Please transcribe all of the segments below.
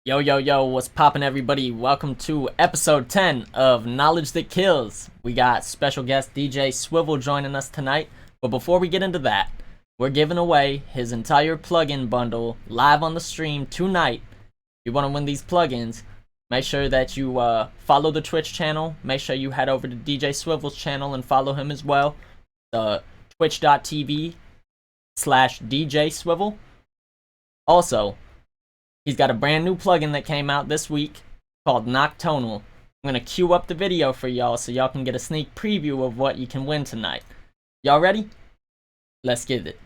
Yo, yo, yo, what's poppin', everybody? Welcome to episode 10 of Knowledge That Kills. We got special guest DJ Swivel joining us tonight. But before we get into that, we're giving away his entire plugin bundle live on the stream tonight. If you want to win these plugins, make sure that you follow the Twitch channel. Make sure you head over to DJ Swivel's channel and follow him as well. Twitch.tv/DJ Swivel. Also, he's got a brand new plugin that came out this week called Noctonal. I'm going to queue up the video for y'all so y'all can get a sneak preview of what you can win tonight. Y'all ready? Let's get it.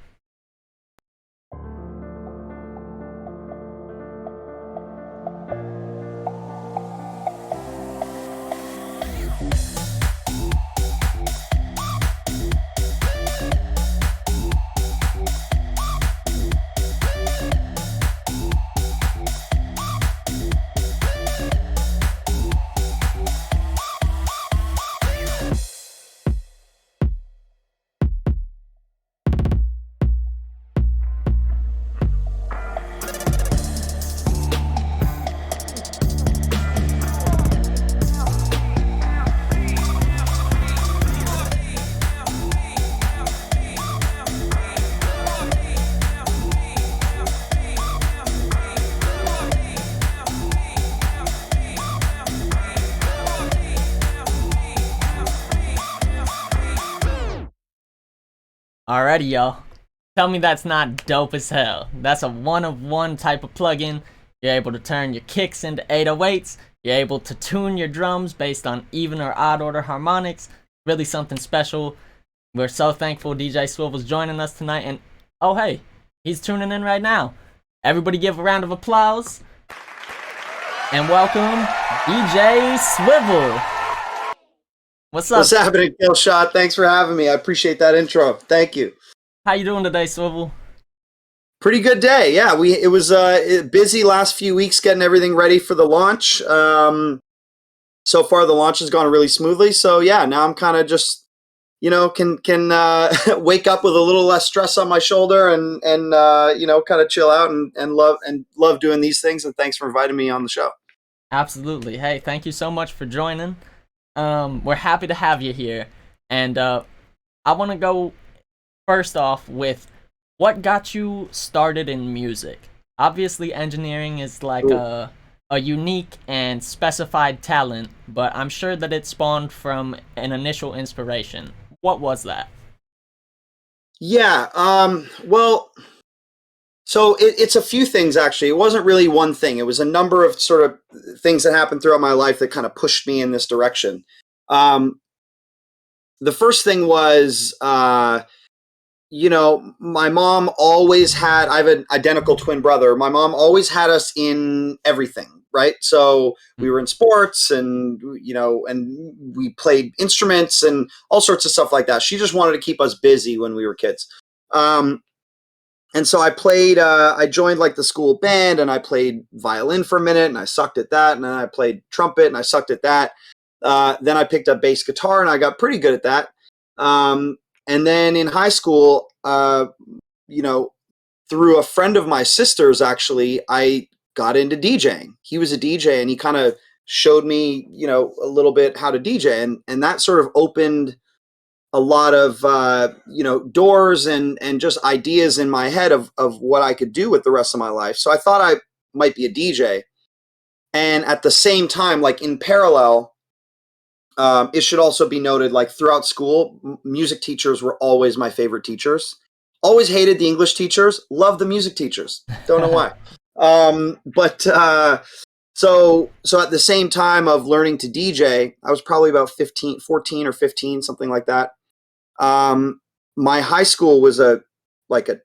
Alrighty, y'all. Tell me that's not dope as hell. That's a one-of-one type of plugin. You're able to turn your kicks into 808s. You're able to tune your drums based on even or odd order harmonics. Really something special. We're so thankful DJ Swivel's joining us tonight. And oh hey, he's tuning in right now. Everybody give a round of applause. And welcome DJ Swivel. What's up? What's happening, Killshot? Thanks for having me. I appreciate that intro. Thank you. How you doing today, Swivel? Pretty good day. Yeah, it was busy last few weeks getting everything ready for the launch. So far the launch has gone really smoothly. So yeah, now I'm kind of just can wake up with a little less stress on my shoulder and kind of chill out and love doing these things. And thanks for inviting me on the show. Absolutely. Hey, thank you so much for joining. We're happy to have you here, and I want to go first off with what got you started in music. Obviously, engineering is like a unique and specified talent, but I'm sure that it spawned from an initial inspiration. What was that? Yeah, well, so it's a few things, actually. It wasn't really one thing. It was a number of sort of things that happened throughout my life that kind of pushed me in this direction. The first thing was, my mom always had, I have an identical twin brother. My mom always had us in everything, right? So we were in sports and we played instruments and all sorts of stuff like that. She just wanted to keep us busy when we were kids. And so I joined like the school band and I played violin for a minute and I sucked at that. And then I played trumpet and I sucked at that. Then I picked up bass guitar and I got pretty good at that. And then in high school, through a friend of my sister's, actually, I got into DJing. He was a DJ and he kind of showed me, a little bit how to DJ. And that sort of opened a lot of doors and just ideas in my head of what I could do with the rest of my life. So I thought I might be a DJ. And at the same time, like in parallel, it should also be noted, like throughout school, music teachers were always my favorite teachers. Always hated the English teachers, loved the music teachers. Don't know why. So at the same time of learning to DJ, I was probably about 14 or 15, something like that. My high school was a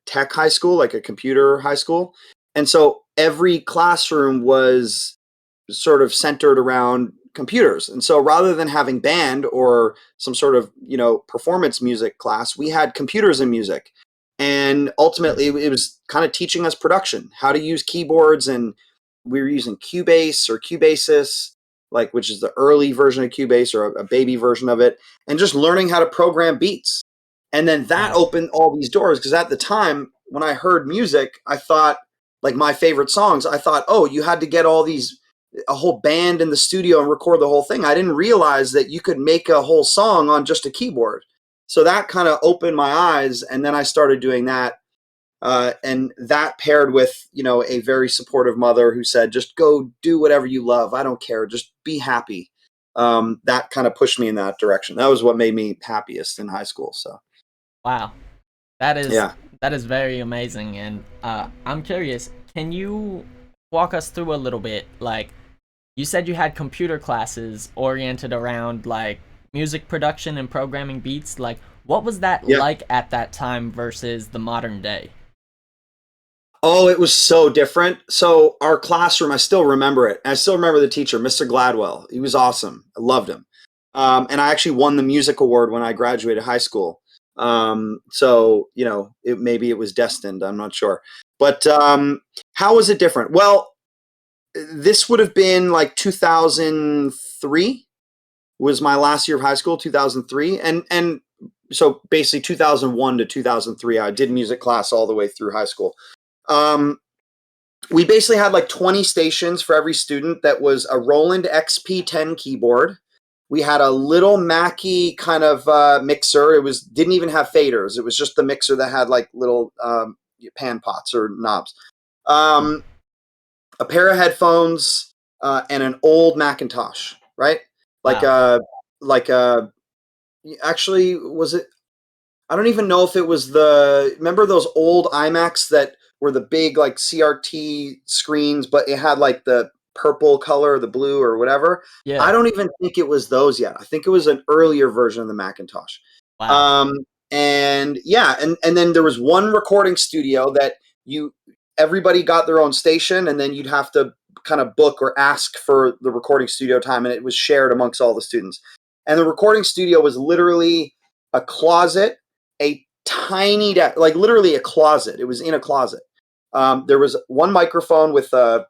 tech high school, like a computer high school. And so every classroom was sort of centered around computers. And so rather than having band or some sort of, performance music class, we had computers and music. And ultimately it was kind of teaching us production, how to use keyboards. And we were using Cubase or Cubasis, which is the early version of Cubase or a baby version of it, and just learning how to program beats. And then that opened all these doors, because at the time when I heard music, I thought, like my favorite songs, I thought, oh, you had to get a whole band in the studio and record the whole thing. I didn't realize that you could make a whole song on just a keyboard. So that kind of opened my eyes, and then I started doing that. And that paired with, a very supportive mother who said, just go do whatever you love. I don't care. Just be happy. That kind of pushed me in that direction. That was what made me happiest in high school. So, Wow. That is yeah. that is very amazing, and I'm curious. Can you walk us through a little bit? Like, you said you had computer classes oriented around like music production and programming beats. Like, what was that Yeah. like at that time versus the modern day? Oh, it was so different. So our classroom, I still remember it. I still remember the teacher, Mr. Gladwell. He was awesome. I loved him. And I actually won the music award when I graduated high school. So, maybe it was destined. I'm not sure. But how was it different? Well, this would have been like 2003 was my last year of high school, 2003. And so basically 2001 to 2003, I did music class all the way through high school. We basically had like 20 stations for every student. That was a Roland XP10 keyboard. We had a little Mackie kind of mixer. It didn't even have faders. It was just the mixer that had like little pan pots or knobs. A pair of headphones and an old Macintosh, right? Like Wow. actually, was it? I don't even know if it was remember those old iMacs that were the big like CRT screens, but it had like the purple color, the blue or whatever. I Yeah. don't even think it was those yet. I think it was an earlier version of the Macintosh. Wow. Um, and yeah, and then there was one recording studio that everybody got their own station, and then you'd have to kind of book or ask for the recording studio time, and it was shared amongst all the students. And the recording studio was literally a closet, a tiny like literally a closet. It was in a closet. There was one microphone with a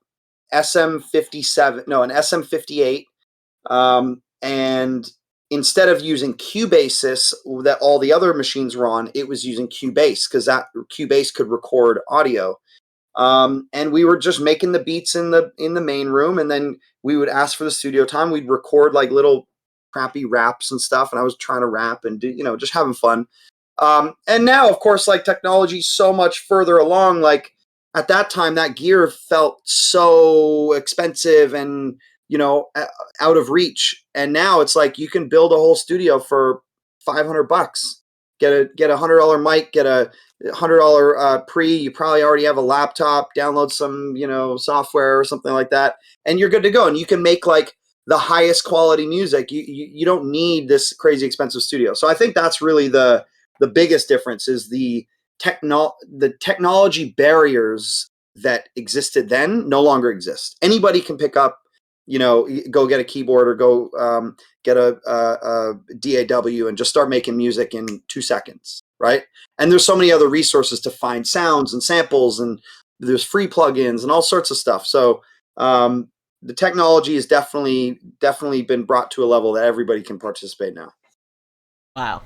SM57, no, an SM58, and instead of using Cubasis that all the other machines were on, it was using Cubase because that Cubase could record audio. And we were just making the beats in the main room, and then we would ask for the studio time. We'd record like little crappy raps and stuff, and I was trying to rap and do, just having fun. And now, of course, like technology's so much further along. Like at that time, that gear felt so expensive and out of reach. And now it's like you can build a whole studio for $500. Get a $100 mic, get a $100 pre. You probably already have a laptop. Download some software or something like that, and you're good to go. And you can make like the highest quality music. You don't need this crazy expensive studio. So I think that's really the biggest difference is the technology barriers that existed then no longer exist. Anybody can pick up, go get a keyboard or go get a DAW and just start making music in 2 seconds, right? And there's so many other resources to find sounds and samples, and there's free plugins and all sorts of stuff. So the technology has definitely been brought to a level that everybody can participate now. Wow.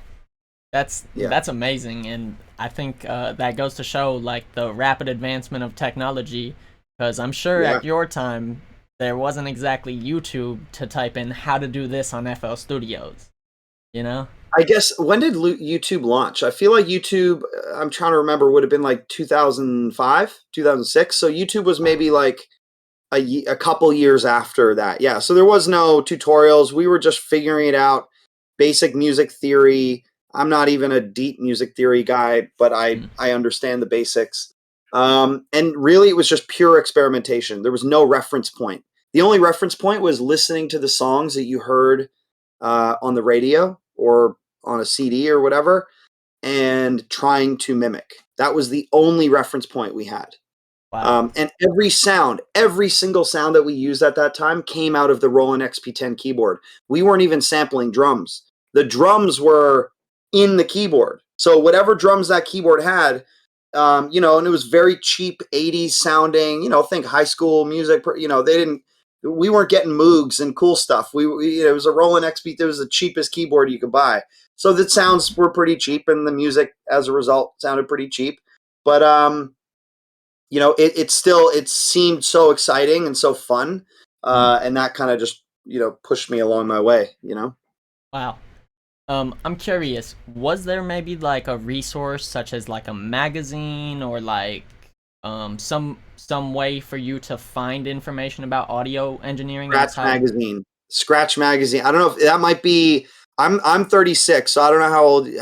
Yeah. That's amazing, and I think that goes to show like the rapid advancement of technology. Because I'm sure Yeah. at your time there wasn't exactly YouTube to type in how to do this on FL Studios. You know? I guess when did YouTube launch? I feel like YouTube, I'm trying to remember, would have been like 2005, 2006. So YouTube was Wow. maybe like a couple years after that. Yeah. So there was no tutorials. We were just figuring it out, basic music theory. I'm not even a deep music theory guy, but Mm. I understand the basics. And really, it was just pure experimentation. There was no reference point. The only reference point was listening to the songs that you heard on the radio or on a CD or whatever, and trying to mimic. That was the only reference point we had. Wow. And every single sound that we used at that time came out of the Roland XP10 keyboard. We weren't even sampling drums. The drums were in the keyboard. So whatever drums that keyboard had, and it was very cheap 80s sounding, think high school music, we weren't getting Moogs and cool stuff. It was a Roland XP, it was the cheapest keyboard you could buy. So the sounds were pretty cheap and the music as a result sounded pretty cheap. But it seemed so exciting and so fun, and that kind of just pushed me along my way. Wow. I'm curious, was there maybe like a resource such as like a magazine or like some way for you to find information about audio engineering Scratch outside? magazine. Scratch magazine. I don't know if that might be. I'm 36, so I don't know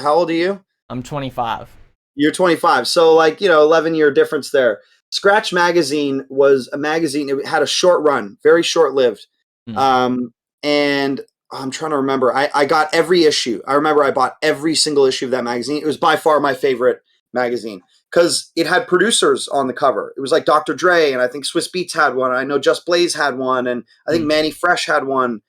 how old are you? I'm 25. You're 25, so like 11-year difference there. Scratch magazine was a magazine. It had a short run, very short lived, Hmm. um, and I'm trying to remember. I got every issue. I remember I bought every single issue of that magazine. It was by far my favorite magazine because it had producers on the cover. It was like Dr. Dre, and I think Swiss Beats had one. I know Just Blaze had one, and I think Hmm. Manny Fresh had one.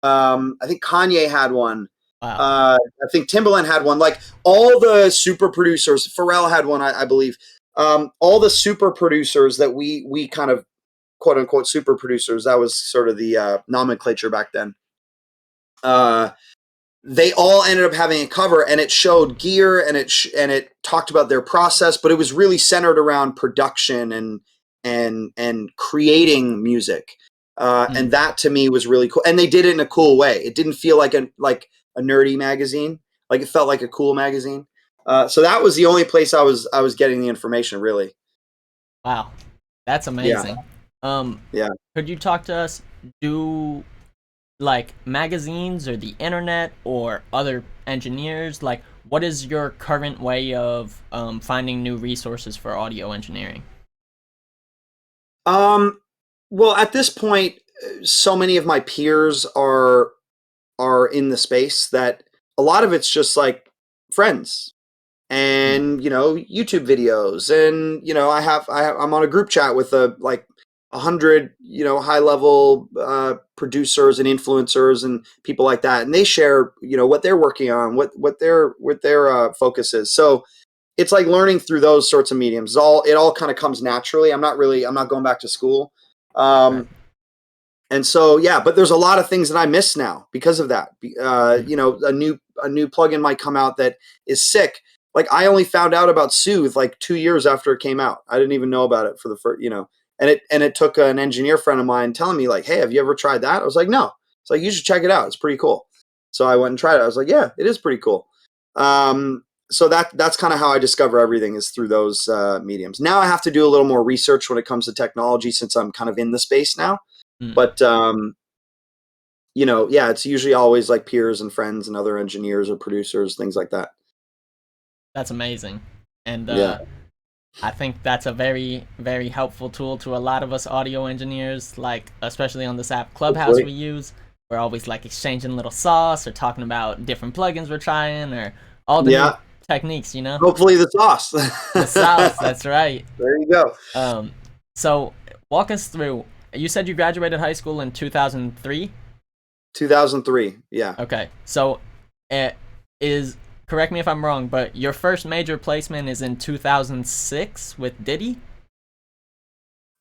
I think Kanye had one. Wow. I think Timbaland had one. Like all the super producers, Pharrell had one, I believe. All the super producers that we kind of quote unquote super producers. That was sort of the nomenclature back then. Uh, they all ended up having a cover, and it showed gear, and it talked about their process, but it was really centered around production and creating music. Hmm. And that to me was really cool. And they did it in a cool way. It didn't feel like a nerdy magazine. Like it felt like a cool magazine. So that was the only place I was getting the information really. Wow. That's Yeah, amazing. Um, yeah. could you talk to us? Do like magazines or the internet or other engineers, like what is your current way of finding new resources for audio engineering? Um, well, at this point, so many of my peers are in the space that a lot of it's just like friends Hmm. and YouTube videos, and I'm on a group chat with like 100 high level producers and influencers and people like that, and they share what they're working on, what their focus is. So it's like learning through those sorts of mediums. It all kind of comes naturally. I'm not going back to school. Right. um and so yeah, but there's a lot of things that I miss now because of that. Hmm. A new plugin might come out that is sick. Like I only found out about Soothe like 2 years after it came out. I didn't even know about it for the first. And it took an engineer friend of mine telling me like, hey, have you ever tried that? I was like, no. It's like, you should check it out. It's pretty cool. So I went and tried it. I was like, yeah, it is pretty cool. So that's kind of how I discover everything, is through those mediums. Now I have to do a little more research when it comes to technology, since I'm kind of in the space now. Hmm. But yeah, it's usually always like peers and friends and other engineers or producers, things like that. That's amazing. And Yeah, I think that's a very, very helpful tool to a lot of us audio engineers, like especially on this app Clubhouse we hopefully. use. We're always like exchanging little sauce or talking about different plugins we're trying or all the new Yeah, techniques, you know? hopefully the sauce. The sauce, that's right. There you go. Um, so walk us through. You said you graduated high school in 2003? 2003. Yeah. Okay. So it is, correct me if I'm wrong, but your first major placement is in 2006 with Diddy?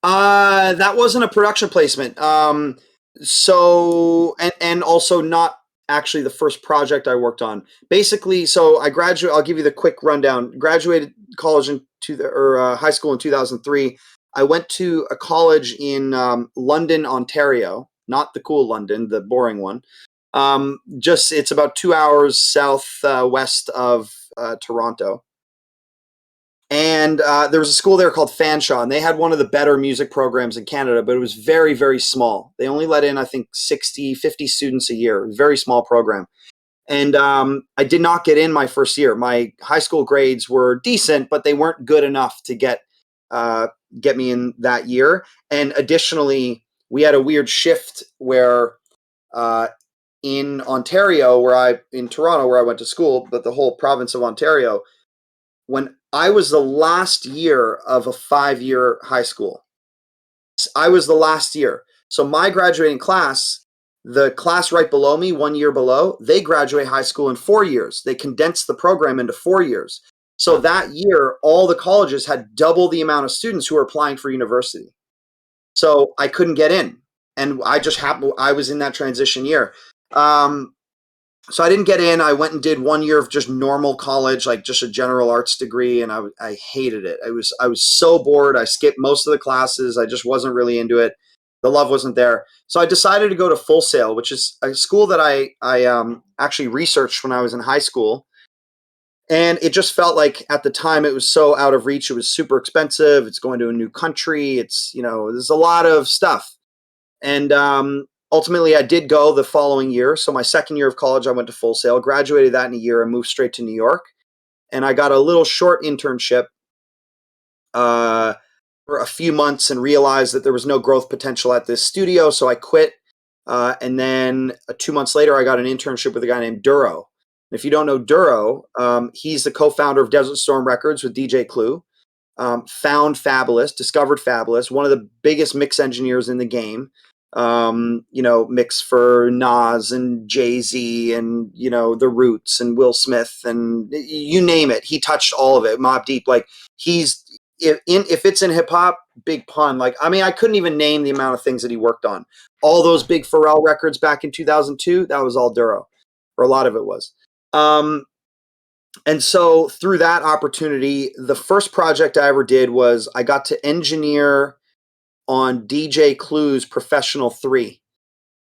That wasn't a production placement. So and also not actually the first project I worked on. Basically, so I graduated. I'll give you the quick rundown. Graduated college or high school in 2003. I went to a college in London, Ontario. Not the cool London, the boring one. Just it's about 2 hours south west of Toronto. And there was a school there called Fanshawe, and they had one of the better music programs in Canada, but it was very, very small. They only let in, I think, 60, 50 students a year. Very small program. And I did not get in my first year. My high school grades were decent, but they weren't good enough to uh, get me in that year. And additionally, we had a weird shift where uh, in Toronto, where I went to school, but the whole province of Ontario, when I was the last year of a 5-year high school. I was the last year. So my graduating class, the class right below me, 1 year below, they graduate high school in 4 years. They condensed the program into 4 years. So Wow. that year, all the colleges had double the amount of students who were applying for university. So I couldn't get in. And I just happened, I was in that transition year. Um, So I didn't get in. I went and did 1 year of just normal college, like just a general arts degree, and I hated it. I was so bored. I skipped most of the classes. I just wasn't really into it. The love wasn't there. So I decided to go to Full Sail, which is a school that I actually researched when I was in high school. And it just felt like at the time it was so out of reach. It was super expensive. It's going to a new country. There's a lot of stuff. And ultimately, I did go the following year. So my second year of college, I went to Full Sail, graduated that in a year, and moved straight to New York. And I got a little short internship for a few months and realized that there was no growth potential at this studio. So I quit. And then 2 months later, I got an internship with a guy named Duro. And if you don't know Duro, he's the co-founder of Desert Storm Records with DJ Clue. Found Fabulous, discovered Fabulous, one of the biggest mix engineers in the game. Mix for Nas and Jay-Z and, The Roots and Will Smith and you name it. He touched all of it. Mobb Deep, like if it's in hip hop, big pun. Like, I mean, I couldn't even name the amount of things that he worked on. All those big Pharrell records back in 2002, that was all Duro, or a lot of it was. And so through that opportunity, the first project I ever did was I got to engineer on DJ Clue's Professional 3.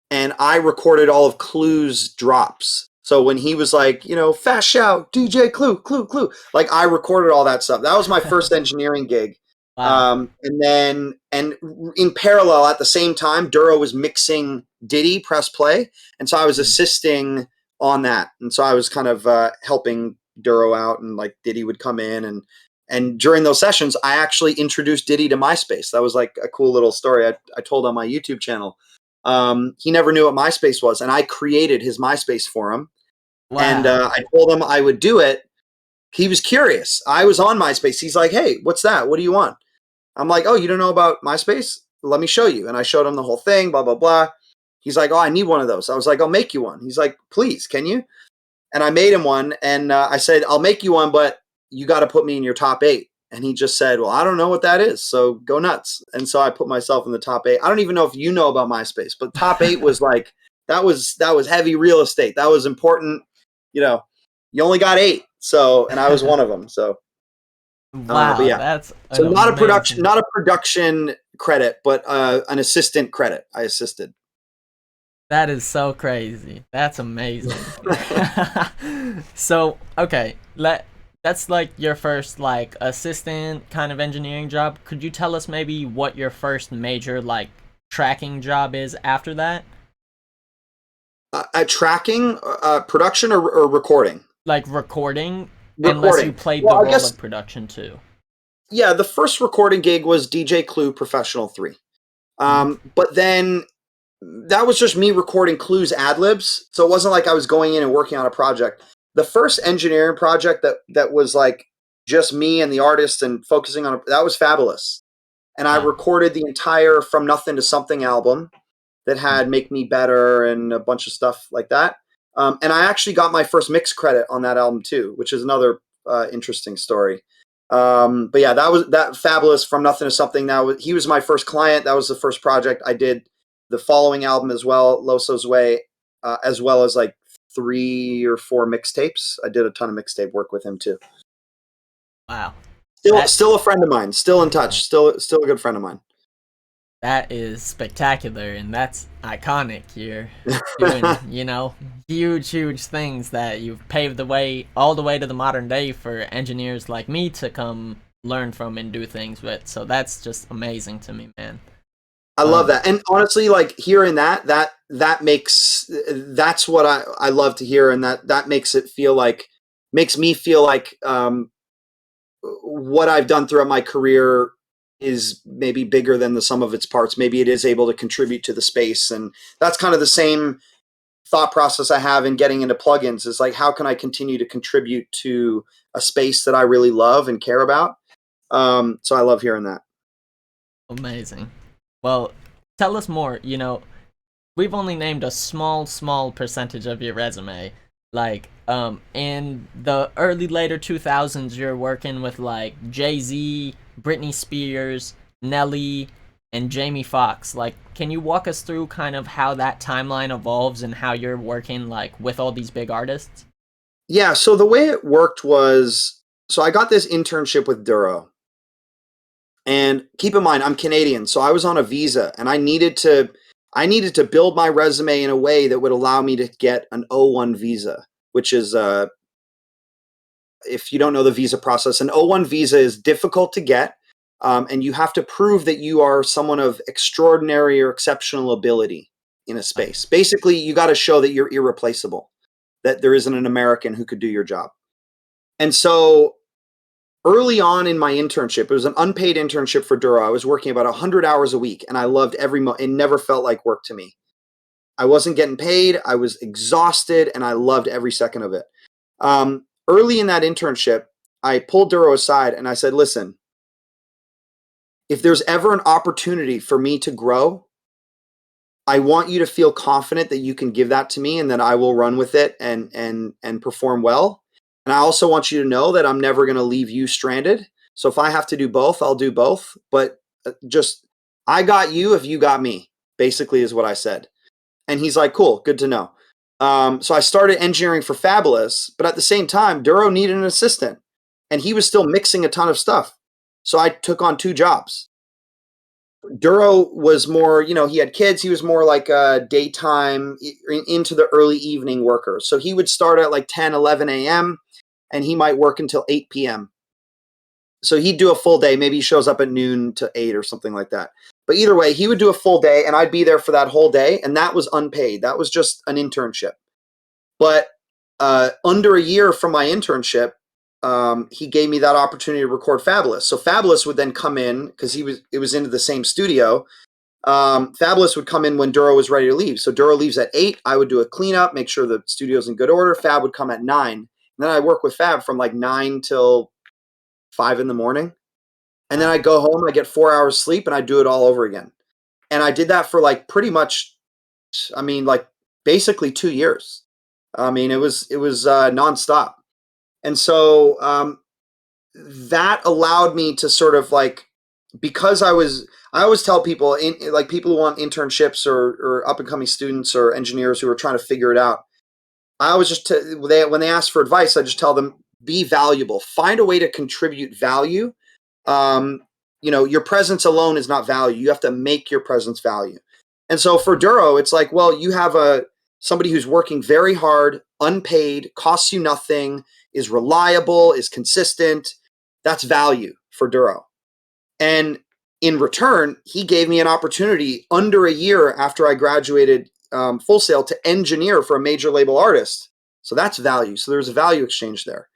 And I recorded all of Clue's drops. So when he was like, fast shout, DJ Clue, Clue, Clue, like I recorded all that stuff. That was my first engineering gig. Wow. And in parallel at the same time, Duro was mixing Diddy Press Play. And so I was assisting on that. And so I was kind of helping Duro out, and like Diddy would come in and during those sessions, I actually introduced Diddy to MySpace. That was like a cool little story I told on my YouTube channel. He never knew what MySpace was, and I created his MySpace for him. Wow. And I told him I would do it. He was curious. I was on MySpace. He's like, hey, what's that? What do you want? I'm like, oh, you don't know about MySpace? Let me show you. And I showed him the whole thing, blah, blah, blah. He's like, oh, I need one of those. I was like, I'll make you one. He's like, please, can you? And I made him one. And I said, I'll make you one, but you got to put me in your top 8. And he just said, well, I don't know what that is, so go nuts. And so I put myself in the top 8. I don't even know if you know about MySpace, but top 8 was like, that was heavy real estate. That was important. You only got 8. So, and I was one of them. So, wow, but yeah, that's so not a production credit, but an assistant credit. I assisted. That is so crazy. That's amazing. So, okay, that's like your first like assistant kind of engineering job. Could you tell us maybe what your first major like tracking job is after that? Tracking, production or recording? Like recording, unless you played the role of production too. Yeah, the first recording gig was DJ Clue Professional 3. But then that was just me recording Clue's ad-libs. So it wasn't like I was going in and working on a project. The first engineering project that was like just me and the artist and focusing on that was Fabulous. And I recorded the entire From Nothing to Something album that had Make Me Better and a bunch of stuff like that. And I actually got my first mix credit on that album too, which is another interesting story. But yeah, that Fabulous From Nothing to Something. He was my first client. That was the first project I did. The following album as well, Loso's Way, as well as like 3 or 4 mixtapes. I did a ton of mixtape work with him too. Wow. Still a friend of mine. Still in touch. Still a good friend of mine. That is spectacular, and that's iconic. You're doing, huge things that you've paved the way all the way to the modern day for engineers like me to come learn from and do things with. So that's just amazing to me, man. I love that. And honestly, like hearing that's what I love to hear. And that makes me feel like what I've done throughout my career is maybe bigger than the sum of its parts. Maybe it is able to contribute to the space. And that's kind of the same thought process I have in getting into plugins is like, how can I continue to contribute to a space that I really love and care about? So I love hearing that. Amazing. Well, tell us more. We've only named a small percentage of your resume. Like, in the later 2000s, you're working with like Jay-Z, Britney Spears, Nelly, and Jamie Foxx. Like, can you walk us through kind of how that timeline evolves and how you're working like with all these big artists? Yeah, so the way it worked was, so I got this internship with Duro. And keep in mind, I'm Canadian, so I was on a visa, and I needed to build my resume in a way that would allow me to get an O1 visa, which is if you don't know the visa process, an O1 visa is difficult to get, and you have to prove that you are someone of extraordinary or exceptional ability in a space. Basically, you got to show that you're irreplaceable, that there isn't an American who could do your job. And so early on in my internship, it was an unpaid internship for Duro. I was working about 100 hours a week, and I loved it never felt like work to me. I wasn't getting paid. I was exhausted, and I loved every second of it. Early in that internship, I pulled Duro aside and I said, listen, if there's ever an opportunity for me to grow, I want you to feel confident that you can give that to me and that I will run with it and perform well. And I also want you to know that I'm never going to leave you stranded. So if I have to do both, I'll do both. But just, I got you if you got me, basically is what I said. And he's like, cool, good to know. So I started engineering for Fabulous, but at the same time, Duro needed an assistant, and he was still mixing a ton of stuff. So I took on 2 jobs. Duro was more, he had kids. He was more like a daytime into the early evening worker. So he would start at like 10, 11 a.m. and he might work until 8 p.m. So he'd do a full day. Maybe he shows up at noon to 8 or something like that. But either way, he would do a full day and I'd be there for that whole day. And that was unpaid. That was just an internship. But under a year from my internship, he gave me that opportunity to record Fabulous. So Fabulous would then come in because it was into the same studio. Fabulous would come in when Duro was ready to leave. So Duro leaves at 8. I would do a cleanup, make sure the studio's in good order. Fab would come at 9. And then I work with Fab from like 9 till 5 in the morning. And then I go home, I get 4 hours sleep, and I do it all over again. And I did that for like pretty much, like basically 2 years. It was nonstop. And so that allowed me to sort of like, because I always tell people, like people who want internships or up and coming students or engineers who are trying to figure it out, I always when they ask for advice, I just tell them, be valuable, find a way to contribute value. Your presence alone is not value. You have to make your presence value. And so for Duro, it's like, well, you have somebody who's working very hard, unpaid, costs you nothing, is reliable, is consistent. That's value for Duro. And in return, he gave me an opportunity under a year after I graduated Full Sail to engineer for a major label artist. So that's value. So there's a value exchange there.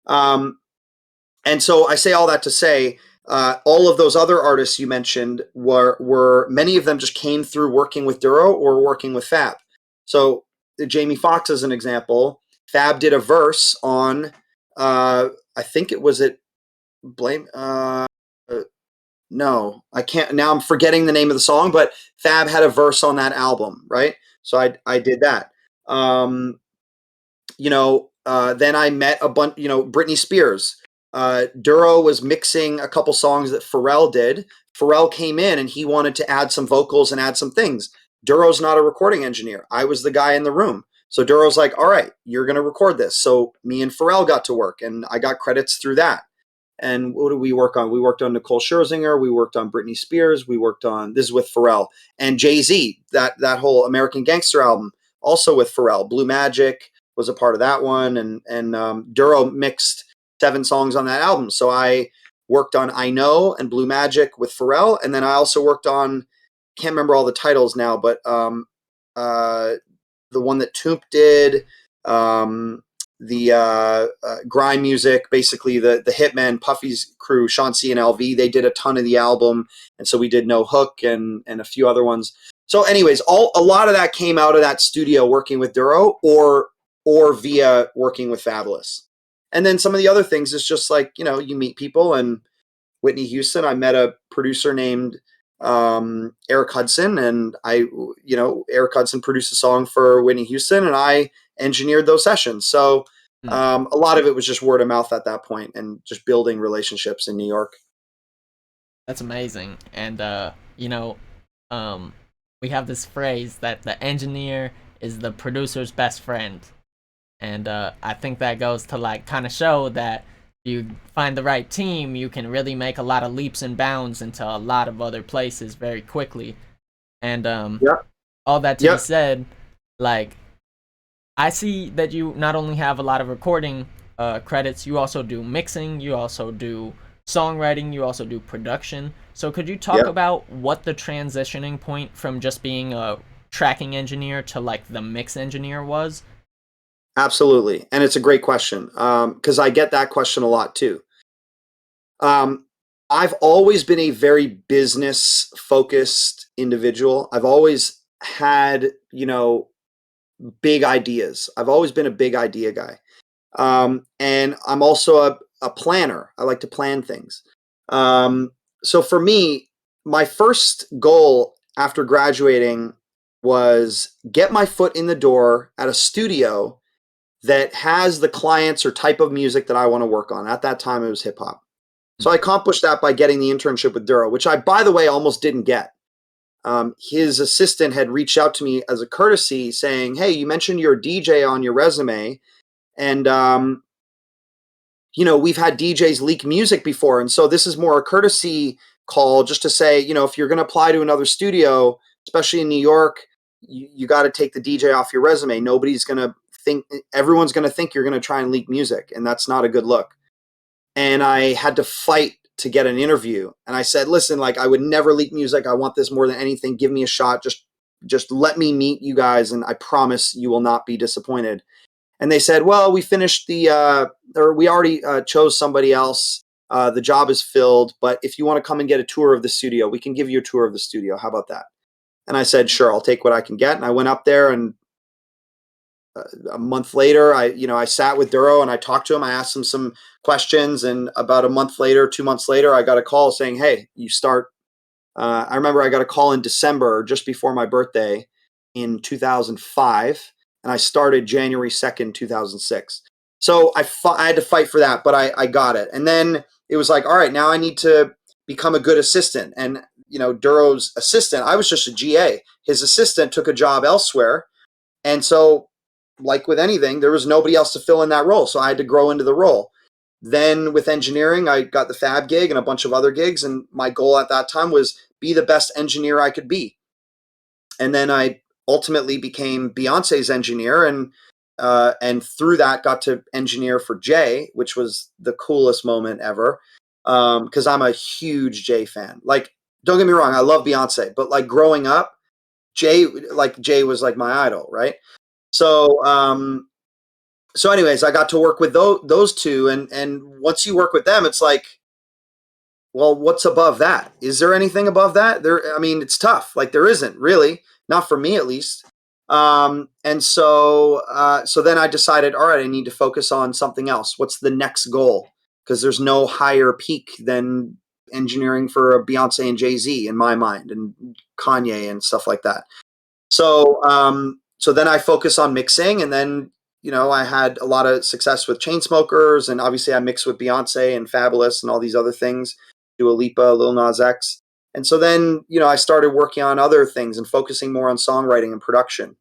And so I say all that to say, all of those other artists you mentioned were many of them just came through working with Duro or working with Fab. So Jamie Foxx is an example. Fab did a verse on, I think it was it Blame. No, I can't. Now I'm forgetting the name of the song, but Fab had a verse on that album, right? So I did that. Then I met a bunch. Britney Spears. Duro was mixing a couple songs that Pharrell did. Pharrell came in and he wanted to add some vocals and add some things. Duro's not a recording engineer. I was the guy in the room. So Duro's like, all right, you're going to record this. So me and Pharrell got to work and I got credits through that. And what did we work on? We worked on Nicole Scherzinger. We worked on Britney Spears. We worked on, this is with Pharrell. And Jay-Z, that whole American Gangster album, also with Pharrell. Blue Magic was a part of that one. And Duro mixed 7 songs on that album. So I worked on I Know and Blue Magic with Pharrell. And then I also worked on, can't remember all the titles now, but the one that Toomp did, the grime music, basically the Hitman, Puffy's crew, Sean C and LV, they did a ton of the album. And so we did No Hook and a few other ones. So anyways, a lot of that came out of that studio working with Duro or via working with Fabulous. And then some of the other things is just like, you meet people. And Whitney Houston, I met a producer named Eric Hudson, and Eric Hudson produced a song for Whitney Houston and I engineered those sessions. So a lot of it was just word of mouth at that point and just building relationships in New York. That's amazing. And you know, um, we have this phrase that the engineer is the producer's best friend, and I think that goes to like kind of show that you find the right team, you can really make a lot of leaps and bounds into a lot of other places very quickly. And Yep. all that to be Yep. said, like I see that you not only have a lot of recording credits, you also do mixing, you also do songwriting, you also do production. So could you talk Yep. about what the transitioning point from just being a tracking engineer to like the mix engineer was? Absolutely. And it's a great question because I get that question a lot too. Um, I've always been a very business focused individual. I've always had, big ideas. I've always been a big idea guy. And I'm also a planner. I like to plan things. Um, so for me, my first goal after graduating was get my foot in the door at a studio that has the clients or type of music that I want to work on. At that time, it was hip hop. So I accomplished that by getting the internship with Duro, which I, by the way, almost didn't get. His assistant had reached out to me as a courtesy saying, "Hey, you mentioned you're a DJ on your resume. And, we've had DJs leak music before. And so this is more a courtesy call just to say, if you're going to apply to another studio, especially in New York, you got to take the DJ off your resume. Nobody's going to think, everyone's going to think you're going to try and leak music. And that's not a good look." And I had to fight to get an interview. And I said, "Listen, like I would never leak music. I want this more than anything. Give me a shot. Just let me meet you guys. And I promise you will not be disappointed." And they said, "Well, we finished or we already chose somebody else. The job is filled, but if you want to come and get a tour of the studio, we can give you a tour of the studio. How about that?" And I said, "Sure, I'll take what I can get." And I went up there, and a month later, I sat with Duro and I talked to him. I asked him some questions, and about a month later, 2 months later, I got a call saying, "Hey, you start." I remember I got a call in December, just before my birthday, in 2005, and I started January 2nd, 2006. So I had to fight for that, but I got it. And then it was like, all right, now I need to become a good assistant. And Duro's assistant, I was just a GA. His assistant took a job elsewhere, and so, like with anything, there was nobody else to fill in that role. So I had to grow into the role. Then with engineering, I got the Fab gig and a bunch of other gigs. And my goal at that time was be the best engineer I could be. And then I ultimately became Beyonce's engineer, and through that got to engineer for Jay, which was the coolest moment ever. Because I'm a huge Jay fan. Like, don't get me wrong, I love Beyonce, but like growing up, Jay was like my idol, right? So anyways, I got to work with those two, and once you work with them, it's like, well, what's above that? Is there anything above that? I mean, it's tough. Like there isn't really, not for me at least. So then I decided, all right, I need to focus on something else. What's the next goal? Because there's no higher peak than engineering for a Beyonce and Jay-Z in my mind, and Kanye and stuff like that. So then I focus on mixing, and then I had a lot of success with Chainsmokers, and obviously I mixed with Beyonce and Fabulous and all these other things, Dua Lipa, Lil Nas X, and so then I started working on other things and focusing more on songwriting and production,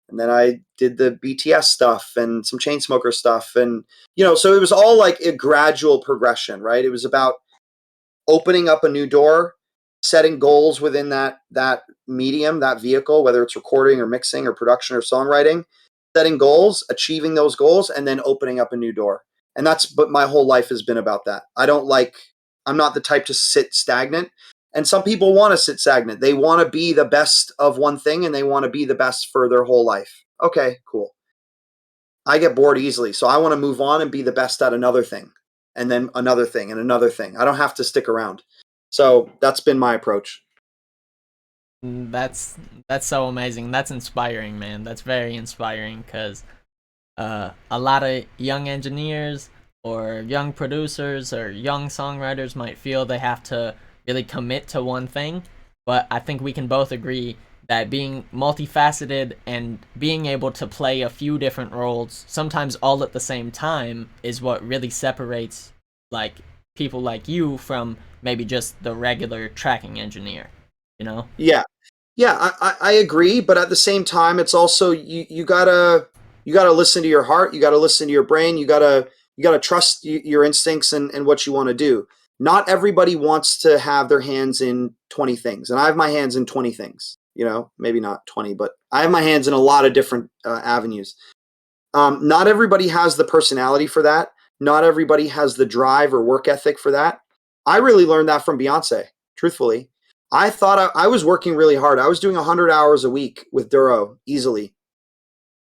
and then I did the BTS stuff and some Chainsmoker stuff, and so it was all like a gradual progression, right? It was about opening up a new door, setting goals within that medium, that vehicle, whether it's recording or mixing or production or songwriting, setting goals, achieving those goals, and then opening up a new door. And but my whole life has been about that. I'm not the type to sit stagnant. And some people want to sit stagnant. They want to be the best of one thing, and they want to be the best for their whole life. Okay, cool. I get bored easily. So I want to move on and be the best at another thing, and then another thing and another thing. I don't have to stick around. So that's been my approach. That's so amazing. That's inspiring, man. That's very inspiring because a lot of young engineers or young producers or young songwriters might feel they have to really commit to one thing, but I think we can both agree that being multifaceted and being able to play a few different roles, sometimes all at the same time, is what really separates like people like you from maybe just the regular tracking engineer. you know? Yeah. Yeah, I agree, but at the same time, it's also you gotta listen to your heart, you gotta listen to your brain, you gotta trust your instincts and what you want to do. Not everybody wants to have their hands in 20 things, and I have my hands in 20 things. You know, maybe not 20, but I have my hands in a lot of different avenues. Not everybody has the personality for that. Not everybody has the drive or work ethic for that. I really learned that from Beyonce, truthfully. I thought I was working really hard. I was doing 100 hours a week with Duro easily.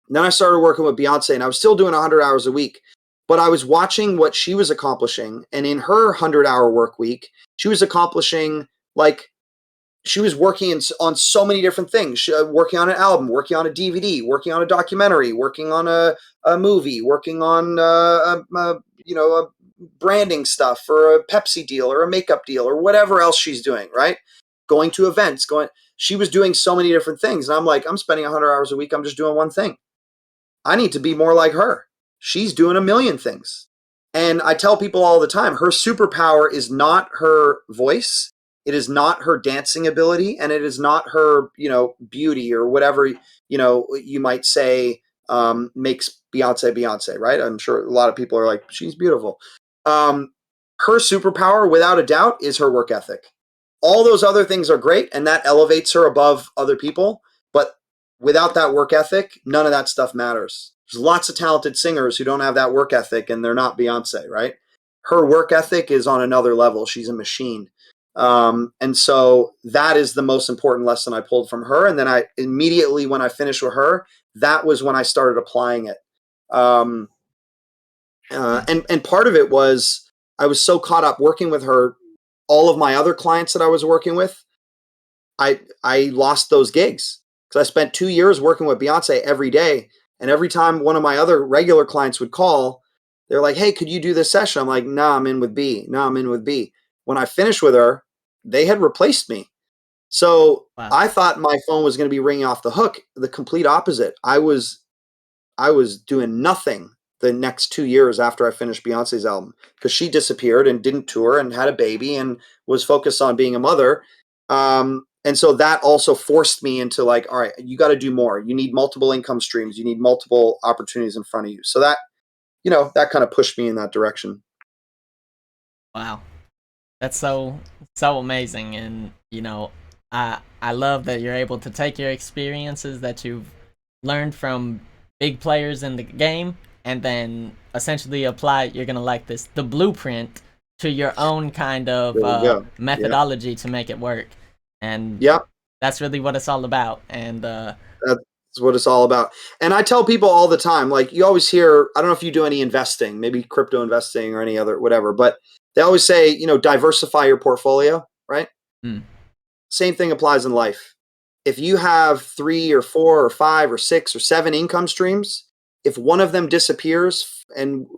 And then I started working with Beyonce, and I was still doing 100 hours a week. But I was watching what she was accomplishing. And in her 100-hour work week, she was accomplishing like she was working on so many different things. Working on an album, working on a DVD, working on a documentary, working on a movie, working on a branding stuff for a Pepsi deal or a makeup deal or whatever else she's doing. Right, going to events, going. She was doing so many different things, and I'm like, I'm spending 100 hours a week. I'm just doing one thing. I need to be more like her. She's doing a million things. And I tell people all the time, her superpower is not her voice. It is not her dancing ability, and it is not her, beauty or whatever, you might say makes Beyonce Beyonce, right? I'm sure a lot of people are like, she's beautiful. Um, Her superpower, without a doubt, is her work ethic. All those other things are great, and that elevates her above other people. But without that work ethic, none of that stuff matters. There's lots of talented singers who don't have that work ethic, and they're not Beyonce, right? Her work ethic is on another level. She's a machine. And so that is the most important lesson I pulled from her. And then I immediately, when I finished with her, that was when I started applying it. Um, and part of it was I was so caught up working with her. All of my other clients that I was working with, I lost those gigs because I spent 2 years working with Beyonce every day. And every time one of my other regular clients would call, they're like, "Hey, could you do this session?" I'm like, "No, I'm in with B. No, I'm in with B." When I finished with her, they had replaced me. So Wow. I thought my phone was going to be ringing off the hook. The complete opposite. I was doing nothing the next 2 years after I finished Beyonce's album because she disappeared and didn't tour and had a baby and was focused on being a mother. And so that also forced me into like, all right, you got to do more. You need multiple income streams. You need multiple opportunities in front of you. So that kind of pushed me in that direction. Wow. That's so amazing, and I love that you're able to take your experiences that you've learned from big players in the game, and then essentially apply. You're gonna like this the blueprint to your own kind of There you go. Yeah. methodology to make it work, and Yeah. that's really what it's all about. And That's what it's all about. And I tell people all the time, like you always hear, I don't know if you do any investing, maybe crypto investing or any other, whatever, but they always say, diversify your portfolio, right? mm, Same thing applies in life. If you have 3 or 4 or 5 or 6 or 7 income streams, if one of them disappears and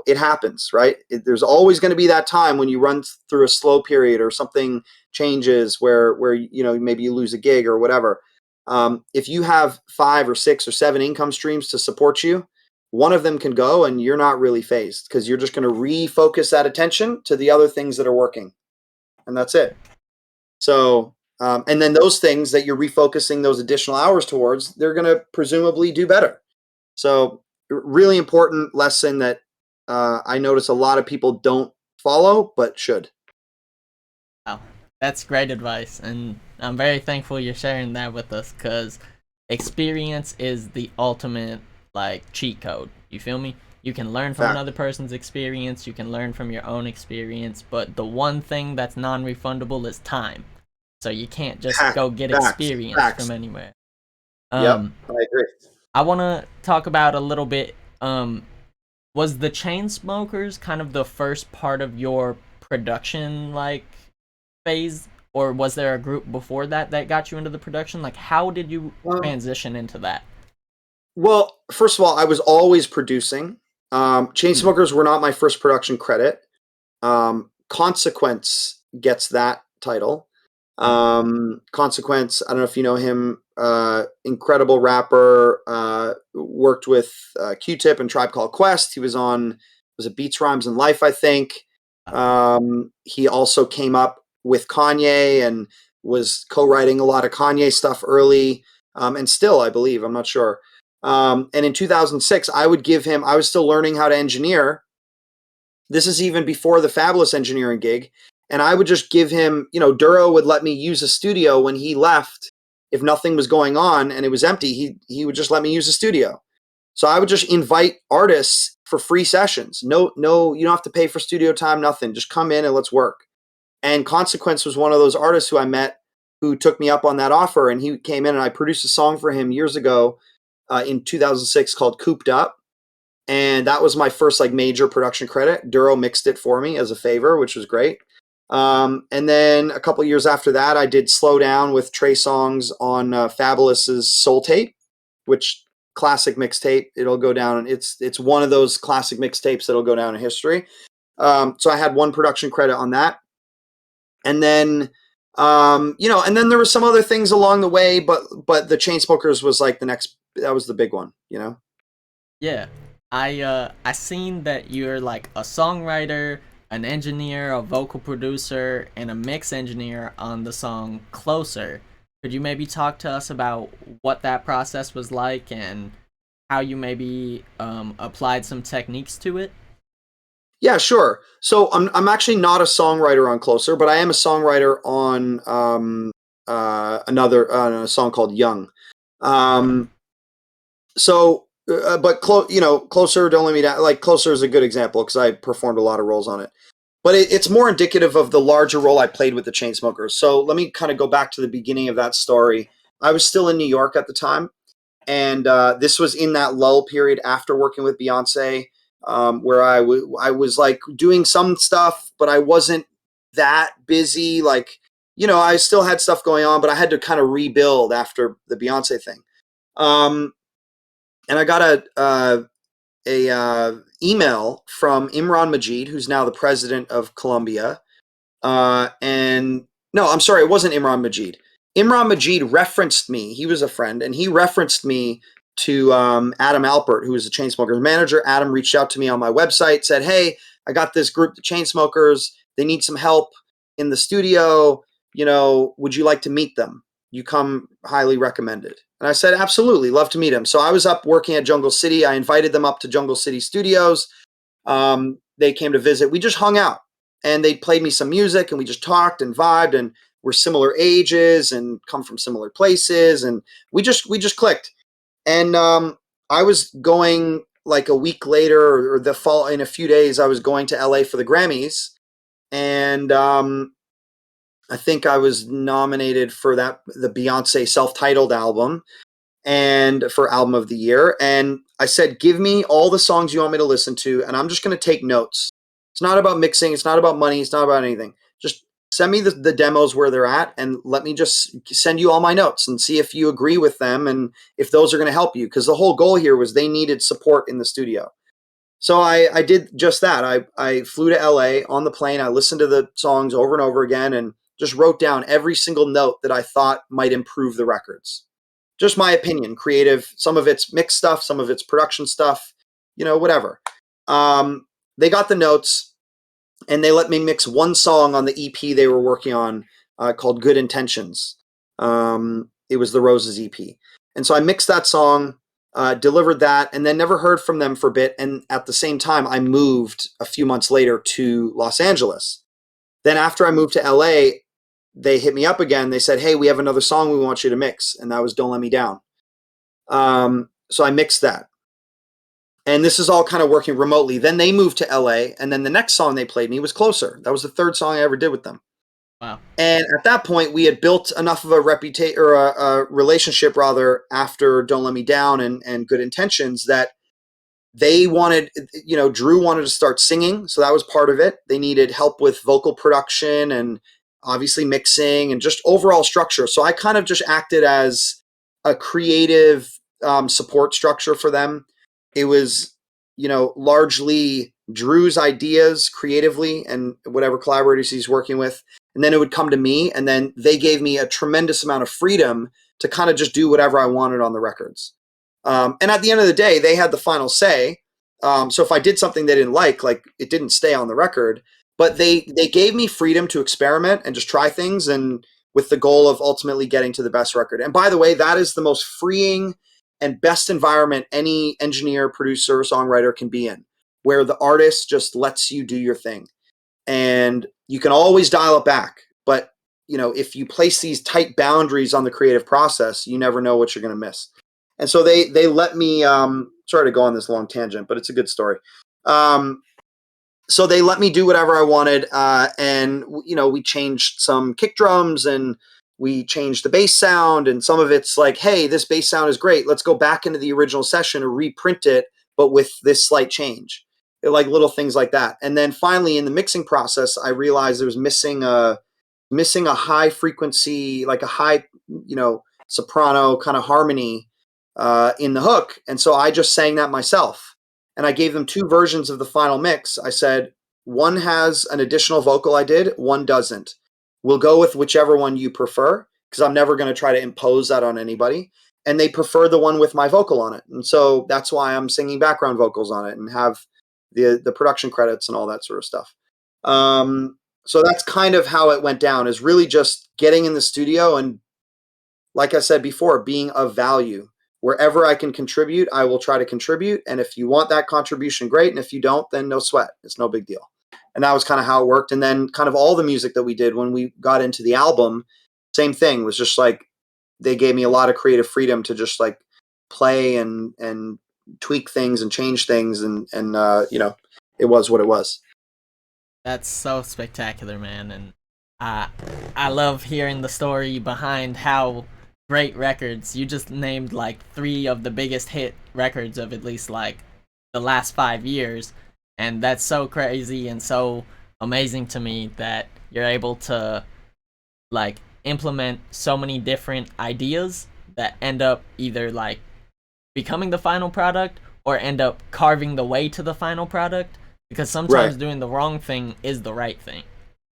it happens, right? There's always going to be that time when you run through a slow period or something changes where maybe you lose a gig or whatever. If you have 5 or 6 or 7 income streams to support you, one of them can go and you're not really phased because you're just going to refocus that attention to the other things that are working, and that's it. So, and then those things that you're refocusing those additional hours towards, they're going to presumably do better. So, really important lesson that I notice a lot of people don't follow, but should. wow, that's great advice, and I'm very thankful you're sharing that with us because experience is the ultimate like cheat code. You feel me? You can learn from Fact. another person's experience, you can learn from your own experience, but the one thing that's non-refundable is time. So you can't just Fact. go get Facts. experience from Facts. anywhere. Yep, Um, I agree. I want to talk about a little bit. Was the Chainsmokers kind of the first part of your production like phase, or was there a group before that that got you into the production? Like, how did you Um, transition into that? well, first of all, I was always producing. Hmm. Chainsmokers were not my first production credit. Consequence gets that title. Oh, Consequence, I don't know if you know him, incredible rapper, worked with Q-Tip and Tribe Called Quest. He was it Beats, Rhymes, and Life, I think. oh, He also came up with Kanye and was co-writing a lot of Kanye stuff early, and still, I believe, I'm not sure. And in 2006, I was still learning how to engineer. This is even before the Fabulous engineering gig. And I would just give him, Duro would let me use a studio when he left. If nothing was going on and it was empty, he would just let me use the studio. So I would just invite artists for free sessions. No, you don't have to pay for studio time, nothing. Just come in and let's work. And Consequence was one of those artists who I met who took me up on that offer. And he came in and I produced a song for him years ago in 2006 called Cooped Up. And that was my first like major production credit. Duro mixed it for me as a favor, which was great. And then a couple years after that, I did Slow Down with Trey Songz on Fabulous's Soul Tape, which classic mixtape. It'll go down. It's one of those classic mixtapes that'll go down in history. So I had one production credit on that. And then, and then there were some other things along the way, but the Chainsmokers was like that was the big one, Yeah. I seen that you're like a songwriter, an engineer, a vocal producer, and a mix engineer on the song Closer. Could you maybe talk to us about what that process was like and how you maybe applied some techniques to it? Yeah, sure. So I'm actually not a songwriter on Closer, but I am a songwriter on another song called Young. But Closer, Don't Let Me Down. Like Closer is a good example because I performed a lot of roles on it. But it's more indicative of the larger role I played with the Chainsmokers. So let me kind of go back to the beginning of that story. I was still in New York at the time, and this was in that lull period after working with Beyonce, where I was like doing some stuff, but I wasn't that busy. Like, I still had stuff going on, but I had to kind of rebuild after the Beyonce thing. And I got a email from Imran Majid, who's now the president of Colombia. And no, I'm sorry, it wasn't Imran Majid. Imran Majid referenced me. He was a friend, and he referenced me to Adam Alpert, who was the Chainsmokers manager. Adam reached out to me on my website, said, "Hey, I got this group, the Chainsmokers. They need some help in the studio. Would you like to meet them? You come highly recommended." And I said, absolutely, love to meet him. So I was up working at Jungle City. I invited them up to Jungle City Studios. They came to visit. We just hung out, and they played me some music, and we just talked and vibed, and we're similar ages and come from similar places, and we just clicked. And I was going like a week later or the fall in a few days. I was going to LA for the Grammys, and I think I was nominated for the Beyonce self-titled album and for album of the year. And I said, give me all the songs you want me to listen to, and I'm just going to take notes. It's not about mixing. It's not about money. It's not about anything. Just send me the demos where they're at, and let me just send you all my notes and see if you agree with them and if those are going to help you. Because the whole goal here was they needed support in the studio. So I did just that. I flew to LA on the plane. I listened to the songs over and over again and just wrote down every single note that I thought might improve the records. Just my opinion, creative. Some of it's mixed stuff, some of it's production stuff, whatever. They got the notes, and they let me mix one song on the EP they were working on called Good Intentions. It was the Roses EP. And so I mixed that song, delivered that, and then never heard from them for a bit. And at the same time, I moved a few months later to Los Angeles. Then after I moved to LA, they hit me up again. They said, "Hey, we have another song we want you to mix." And that was Don't Let Me Down. So I mixed that. And this is all kind of working remotely. Then they moved to LA. And then the next song they played me was Closer. That was the third song I ever did with them. Wow. And at that point, we had built enough of a reputation or a relationship rather after Don't Let Me Down and Good Intentions that they wanted, Drew wanted to start singing. So that was part of it. They needed help with vocal production and obviously mixing and just overall structure. So I kind of just acted as a creative support structure for them. It was, largely Drew's ideas creatively and whatever collaborators he's working with. And then it would come to me, and then they gave me a tremendous amount of freedom to kind of just do whatever I wanted on the records. And at the end of the day, they had the final say. So if I did something they didn't like it didn't stay on the record. But they gave me freedom to experiment and just try things. And with the goal of ultimately getting to the best record. And by the way, that is the most freeing and best environment any engineer, producer, songwriter can be in, where the artist just lets you do your thing. And you can always dial it back. But, if you place these tight boundaries on the creative process, you never know what you're going to miss. And so they let me, sorry to go on this long tangent, but it's a good story. So they let me do whatever I wanted. And, we changed some kick drums and we changed the bass sound. And some of it's like, hey, this bass sound is great. Let's go back into the original session and reprint it, but with this slight change. Like little things like that. And then finally in the mixing process, I realized there was missing a high frequency, like a high, soprano kind of harmony in the hook. And so I just sang that myself. And I gave them 2 versions of the final mix. I said, one has an additional vocal I did, one doesn't. We'll go with whichever one you prefer, because I'm never going to try to impose that on anybody. And they prefer the one with my vocal on it. And so that's why I'm singing background vocals on it and have the production credits and all that sort of stuff. So that's kind of how it went down, is really just getting in the studio and, like I said before, being of value. Wherever I can contribute, I will try to contribute. And if you want that contribution, great. And if you don't, then no sweat. It's no big deal. And that was kind of how it worked. And then kind of all the music that we did when we got into the album, same thing, was just like, they gave me a lot of creative freedom to just like play and tweak things and change things. And it was what it was. That's so spectacular, man. And I love hearing the story behind how great records. You just named like 3 of the biggest hit records of at least like the last 5 years. And that's so crazy and so amazing to me that you're able to like implement so many different ideas that end up either like becoming the final product or end up carving the way to the final product, because sometimes doing the wrong thing is the right thing,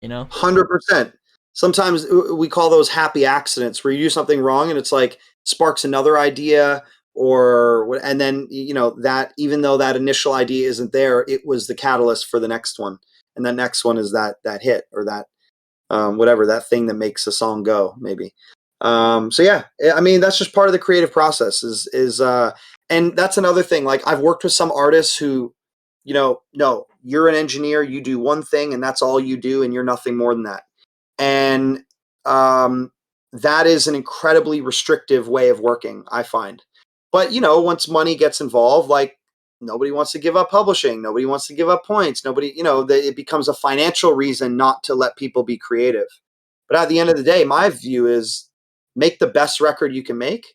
100%. Sometimes we call those happy accidents, where you do something wrong and it's like sparks another idea, and then that, even though that initial idea isn't there, it was the catalyst for the next one, and the next one is that hit, or that whatever, that thing that makes a song go, maybe. So yeah, I mean, that's just part of the creative process. And that's another thing. Like, I've worked with some artists who, no, you're an engineer, you do one thing and that's all you do, and you're nothing more than that. And that is an incredibly restrictive way of working, I find. But, once money gets involved, like, nobody wants to give up publishing. Nobody wants to give up points. Nobody, it becomes a financial reason not to let people be creative. But at the end of the day, my view is make the best record you can make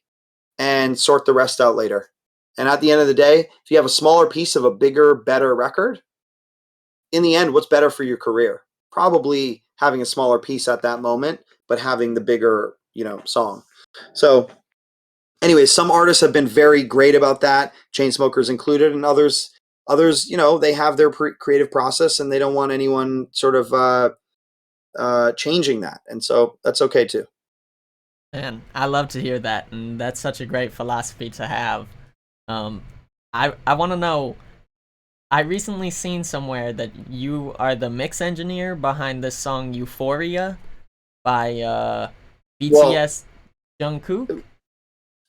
and sort the rest out later. And at the end of the day, if you have a smaller piece of a bigger, better record, in the end, what's better for your career? Probably having a smaller piece at that moment, but having the bigger, song. So anyways, some artists have been very great about that, Chainsmokers included, and others, they have their creative process and they don't want anyone sort of changing that. And so that's okay too. Man, I love to hear that, and that's such a great philosophy to have. I want to know, I recently seen somewhere that you are the mix engineer behind this song Euphoria by BTS Jungkook?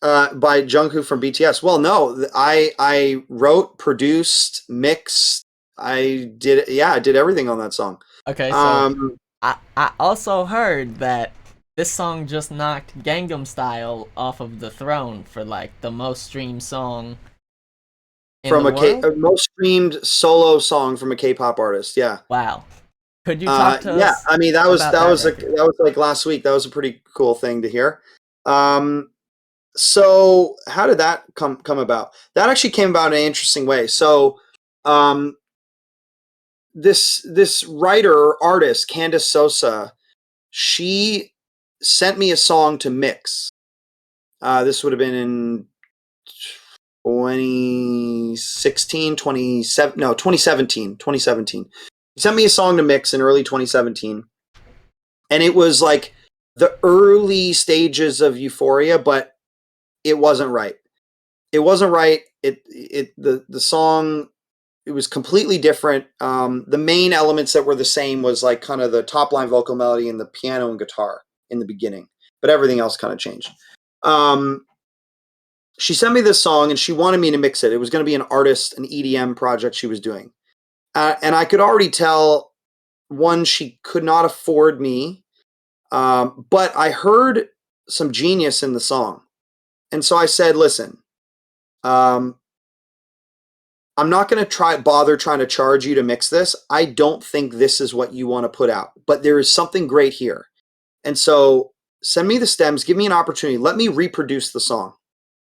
By Jungkook from BTS. Well, no, I wrote, produced, mixed. I did everything on that song. Okay, so I also heard that this song just knocked Gangnam Style off of the throne for like the most streamed song from a most streamed solo song from a K-pop artist. Yeah. Wow. Could you talk to us? Yeah, I mean, that was like last week. That was a pretty cool thing to hear. So how did that come about? That actually came about in an interesting way. So, this writer artist, Candace Sosa, she sent me a song to mix. This would have been in 2017. He sent me a song to mix in early 2017. And it was like the early stages of Euphoria, but it wasn't right. The song, it was completely different. The main elements that were the same was like kind of the top line vocal melody and the piano and guitar in the beginning, but everything else kind of changed. She sent me this song and she wanted me to mix it. It was going to be an EDM project she was doing. And I could already tell, one, she could not afford me. But I heard some genius in the song. And so I said, listen, I'm not going to bother trying to charge you to mix this. I don't think this is what you want to put out, but there is something great here. And so send me the stems, give me an opportunity. Let me reproduce the song.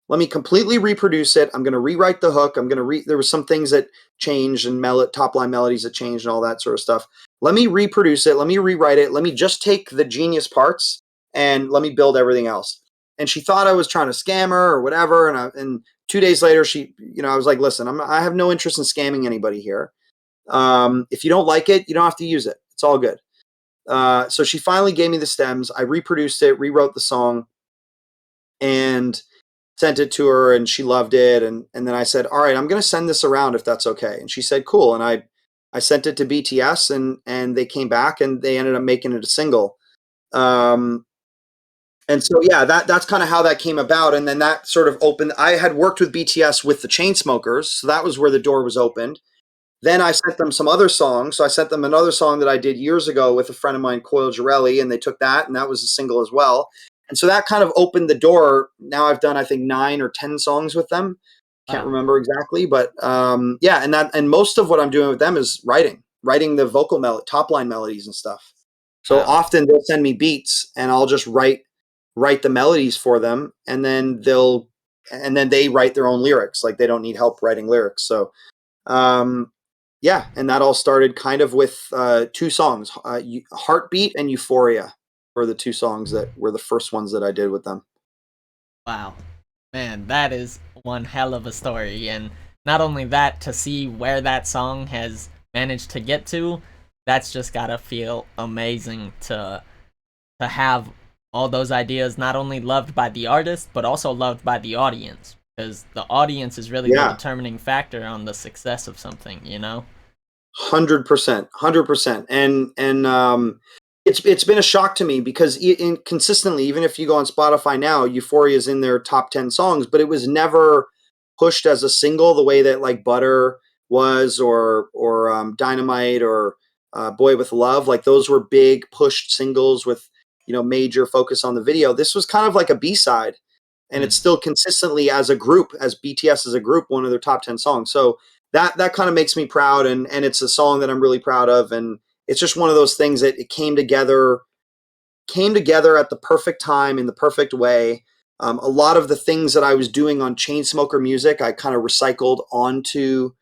Let me completely reproduce it. I'm going to rewrite the hook. There were some things that changed and top line melodies that changed and all that sort of stuff. Let me reproduce it. Let me rewrite it. Let me just take the genius parts and let me build everything else. And she thought I was trying to scam her or whatever. And 2 days later, I was like, listen, I have no interest in scamming anybody here. If you don't like it, you don't have to use it. It's all good. So she finally gave me the stems. I reproduced it, rewrote the song, and sent it to her, and she loved it. And then I said, all right, I'm going to send this around if that's okay. And she said, cool. And I sent it to BTS, and they came back and they ended up making it a single. And so, yeah, that's kind of how that came about. And then that sort of opened. I had worked with BTS with the Chainsmokers, so that was where the door was opened. Then I sent them some other songs. So I sent them another song that I did years ago with a friend of mine, Coil Girelli, and they took that, and that was a single as well. And so that kind of opened the door. Now I've done, I think, 9 or 10 songs with them. Can't remember exactly, but yeah. And most of what I'm doing with them is writing the vocal top line melodies and stuff. So often they'll send me beats, and I'll just write the melodies for them, and then they write their own lyrics. Like, they don't need help writing lyrics. So yeah, and that all started kind of with 2 songs, Heartbeat and Euphoria were the 2 songs that were the first ones that I did with them. Wow. Man, that is one hell of a story. And not only that, to see where that song has managed to get to, that's just gotta feel amazing to have all those ideas not only loved by the artist, but also loved by the audience. Because the audience is really the determining factor on the success of something, 100%. And it's been a shock to me because consistently, even if you go on Spotify now, Euphoria is in their top 10 songs, but it was never pushed as a single the way that like Butter was, or Dynamite, or Boy with Love. Like, those were big pushed singles with, major focus on the video. This was kind of like a B-side, and it's still consistently, as a group, as BTS as a group, one of their top 10 songs. So that kind of makes me proud, and it's a song that I'm really proud of. And it's just one of those things that it came together at the perfect time in the perfect way. A lot of the things that I was doing on Chainsmoker music, I kind of recycled onto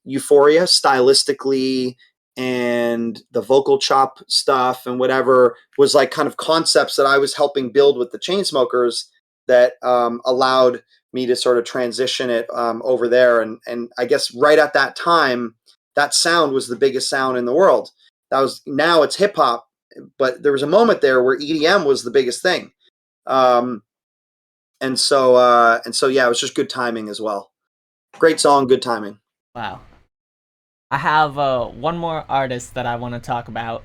Euphoria stylistically, and the vocal chop stuff and whatever was like kind of concepts that I was helping build with the Chainsmokers that allowed me to sort of transition it over there. And I guess right at that time, that sound was the biggest sound in the world. Now it's hip hop, but there was a moment there where EDM was the biggest thing. And so yeah, it was just good timing as well. Great song, good timing. Wow. I have one more artist that I want to talk about,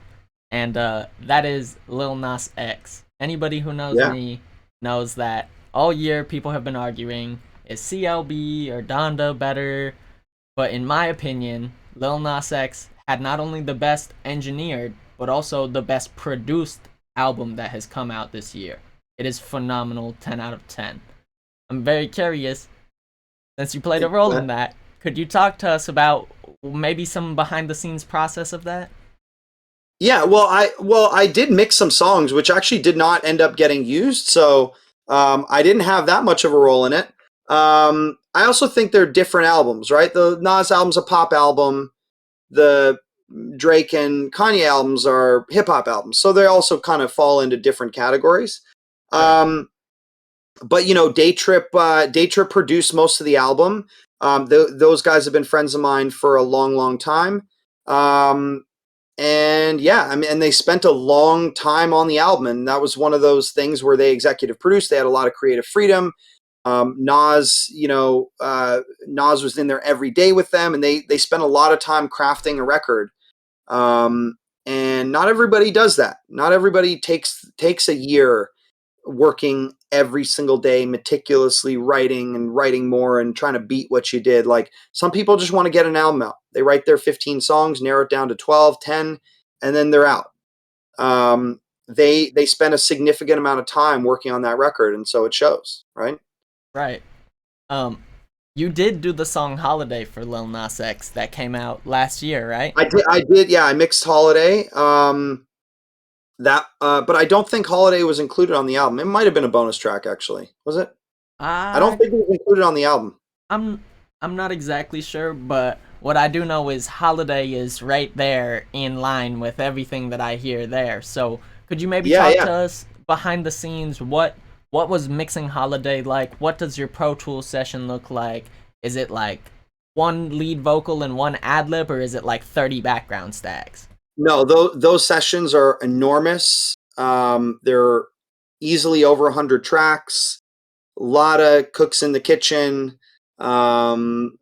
and that is Lil Nas X. Anybody who knows me knows that all year people have been arguing, is CLB or Donda better? But in my opinion, Lil Nas X had not only the best engineered, but also the best produced album that has come out this year. It is phenomenal, 10 out of 10. I'm very curious, since you played a role in that, could you talk to us about maybe some behind the scenes process of that? Yeah, well, I did mix some songs, which actually did not end up getting used, so I didn't have that much of a role in it. I also think they're different albums, right? The Nas album's a pop album. The Drake and Kanye albums are hip hop albums, so they also kind of fall into different categories. But Day Trip produced most of the album. Those guys have been friends of mine for a long, long time. And yeah, I mean, and they spent a long time on the album, and that was one of those things where they executive produced. They had a lot of creative freedom. Nas was in there every day with them, and they spent a lot of time crafting a record. And not everybody does that. Not everybody takes a year working every single day, meticulously writing and writing more and trying to beat what you did. Like some people just want to get an album out. They write their 15 songs, narrow it down to 12, 10, and then they're out. They spend a significant amount of time working on that record, and so it shows, right? Right. You did do the song "Holiday" for Lil Nas X that came out last year, right? I did. Yeah, I mixed Holiday. But I don't think Holiday was included on the album. It might have been a bonus track, actually. Was it? I don't I think it was included on the album. I'm I'm not exactly sure, but what I do know is "Holiday" is right there in line with everything that I hear there. So could you maybe Yeah, talk yeah. to us behind the scenes? What was mixing "Holiday" like? What does your Pro Tools session look like? Is it like one lead vocal and one ad lib, or is it like 30 background stacks? No, those sessions are enormous. They're easily over 100 tracks. A lot of cooks in the kitchen. A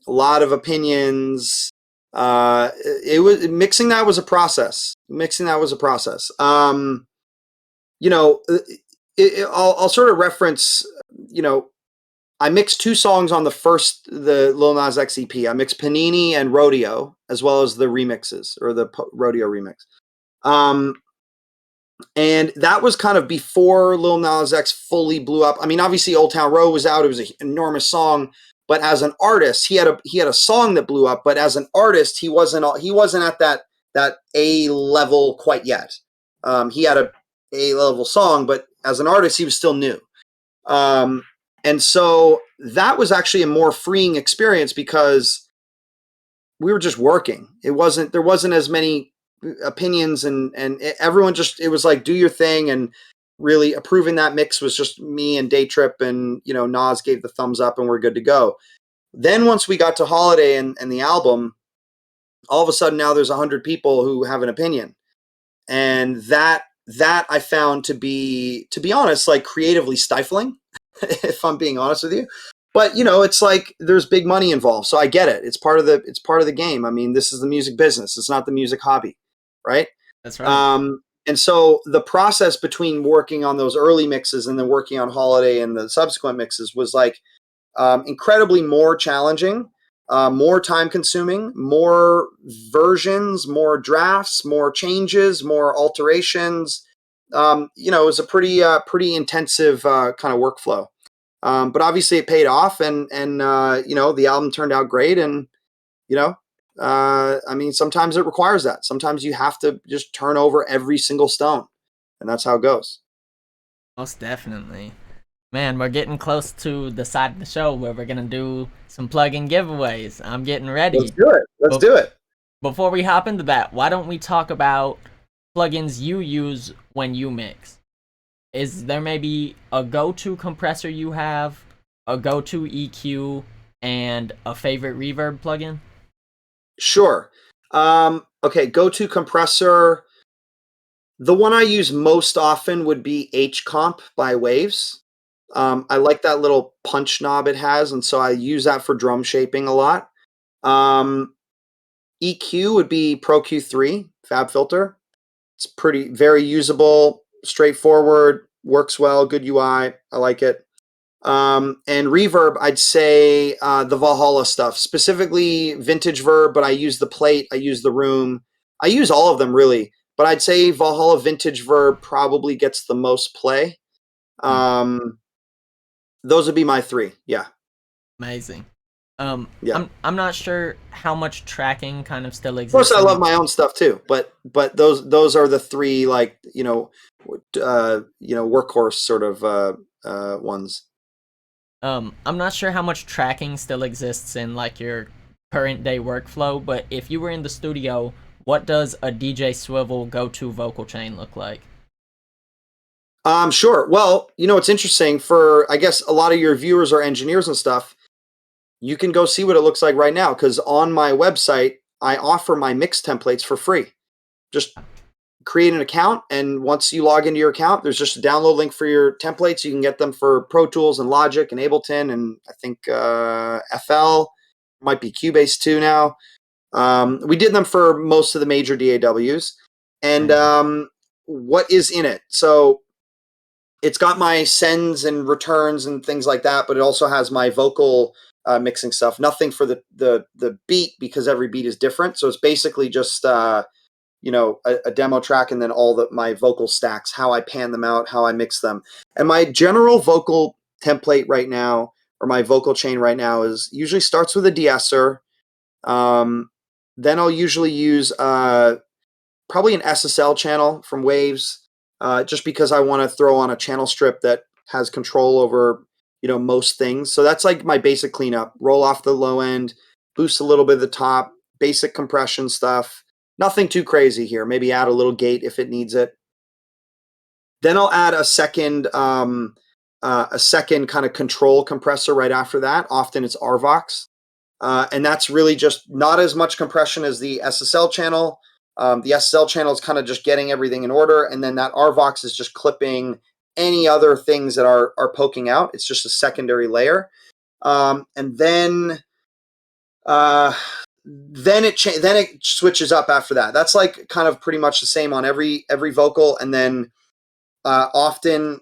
lot of opinions. It was mixing that was a process. Mixing that was a process. You know, I'll sort of reference. You know, I mixed two songs on the Lil Nas X EP. I mixed Panini and Rodeo, as well as the remixes or the Rodeo remix. Um, and that was kind of before Lil Nas X fully blew up. I mean, obviously, Old Town Road was out; it was an enormous song. But as an artist, he had a song that blew up. But as an artist, he wasn't at that A level quite yet. He had a A level song, but as an artist, he was still new. Um, and so that was actually a more freeing experience because we were just working. There wasn't as many opinions and everyone it was like, do your thing. And really approving that mix was just me and Day Trip, and, Nas gave the thumbs up and we're good to go. Then once we got to Holiday and the album, all of a sudden now there's 100 people who have an opinion. And that I found to be honest, like creatively stifling, if I'm being honest with you. But it's like there's big money involved, so I get it. It's part of the game. I mean, this is the music business. It's not the music hobby, right? That's right. And so the process between working on those early mixes and then working on Holiday and the subsequent mixes was like incredibly more challenging, more time consuming, more versions, more drafts, more changes, more alterations. It was a pretty intensive kind of workflow. But obviously it paid off, and the album turned out great. And I mean, sometimes it requires that. Sometimes you have to just turn over every single stone, and that's how it goes. Most definitely. Man, we're getting close to the side of the show where we're gonna do some plug-in giveaways. I'm getting Let's ready. do it. Let's But do it. before we hop into that, why don't we talk about plugins you use when you mix? Is there maybe a go-to compressor you have, a go-to EQ, and a favorite reverb plugin? Sure. Okay, go-to compressor. The one I use most often would be H Comp by Waves. I like that little punch knob it has, and so I use that for drum shaping a lot. Um, EQ would be Pro Q3 Fab Filter. It's very usable, straightforward, works well, good UI. I like it. And reverb, I'd say the Valhalla stuff, specifically Vintage Verb, but I use the Plate, I use the Room. I use all of them really, but I'd say Valhalla Vintage Verb probably gets the most play. Hmm, Those would be my three. Yeah. amazing. Yeah. I'm not sure how much tracking kind of still Of course, exists I love in. my own stuff too, but those are the three, like, workhorse sort of ones. I'm not sure how much tracking still exists in like your current day workflow, but if you were in the studio, what does a DJ Swivel go-to vocal chain look like? Sure. Well, it's interesting, for I guess a lot of your viewers are engineers and stuff. You can go see what it looks like right now, because on my website I offer my mix templates for free. Just create an account, and once you log into your account, there's just a download link for your templates. You can get them for Pro Tools and Logic and Ableton, and I think FL, might be Cubase too now. We did them for most of the major DAWs. And what is in it? So it's got my sends and returns and things like that, but it also has my vocal mixing stuff. Nothing for the beat, because every beat is different. So it's basically just a demo track, and then all my vocal stacks, how I pan them out, how I mix them. And my general vocal template right now, or my vocal chain right now, is usually starts with a de-esser. Then I'll usually use probably an SSL channel from Waves, just because I want to throw on a channel strip that has control over most things. So that's like my basic cleanup. Roll off the low end, boost a little bit of the top, basic compression stuff. Nothing too crazy here. Maybe add a little gate if it needs it. Then I'll add a second kind of control compressor right after that. Often it's RVox. And that's really just not as much compression as the SSL channel. The SSL channel is kind of just getting everything in order, and then that RVox is just clipping any other things that are poking out. It's just a secondary layer. And then it switches up after that. That's like kind of pretty much the same on every vocal. And then often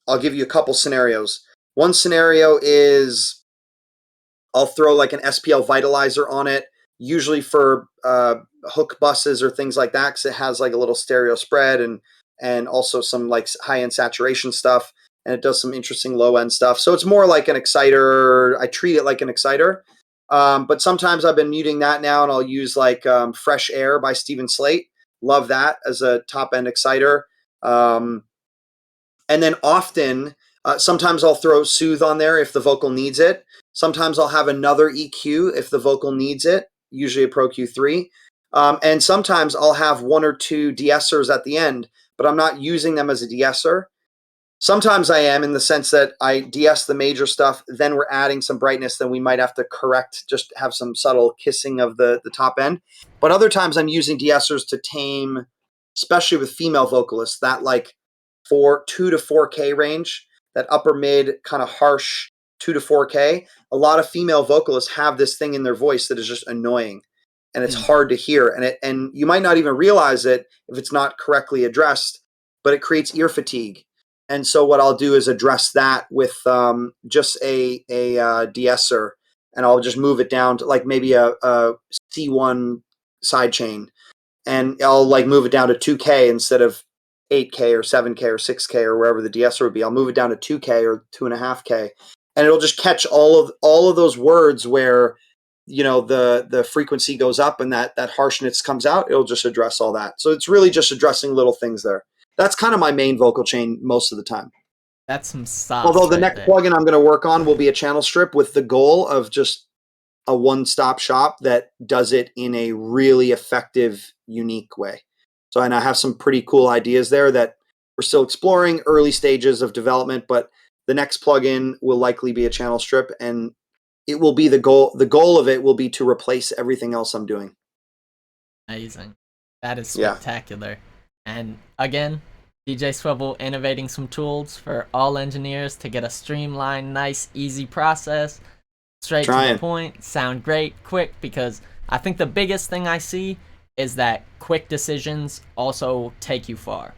I'll give you a couple scenarios. One scenario is I'll throw like an SPL vitalizer on it, usually for hook buses or things like that, because it has like a little stereo spread and also some like high-end saturation stuff, and it does some interesting low-end stuff. So it's more like an exciter. I treat it like an exciter. But sometimes I've been muting that now, and I'll use like Fresh Air by Stephen Slate. Love that as a top-end exciter. And then often, sometimes I'll throw Soothe on there if the vocal needs it. Sometimes I'll have another EQ if the vocal needs it, usually a Pro Q3. And sometimes I'll have one or two de-essers at the end, but I'm not using them as a de-esser. Sometimes I am, in the sense that I de-ess the major stuff, then we're adding some brightness, then we might have to correct, just have some subtle kissing of the top end. But other times I'm using de-essers to tame, especially with female vocalists, that like 2 to 4K range, that upper mid kind of harsh 2 to 4K. A lot of female vocalists have this thing in their voice that is just annoying, and it's hard to hear, and you might not even realize it if it's not correctly addressed, but it creates ear fatigue. And so what I'll do is address that with just a de-esser, and I'll just move it down to like maybe a C1 sidechain, and I'll like move it down to 2K instead of 8K or 7K or 6K or wherever the de-esser would be. I'll move it down to 2K or 2.5K, and it'll just catch all of those words where the frequency goes up and that harshness comes out. It'll just address all that. So it's really just addressing little things there. That's kind of my main vocal chain most of the time. That's some sauce. Although the next plugin I'm going to work on will be a channel strip, with the goal of just a one-stop shop that does it in a really effective, unique way. So, and I have some pretty cool ideas there that we're still exploring, early stages of development, but the next plugin will likely be a channel strip, and it will be the goal. The goal of it will be to replace everything else I'm doing. Amazing. That is spectacular. Yeah. And again, DJ Swivel innovating some tools for all engineers to get a streamlined, nice, easy process, straight to the point, sound great, quick, because I think the biggest thing I see is that quick decisions also take you far.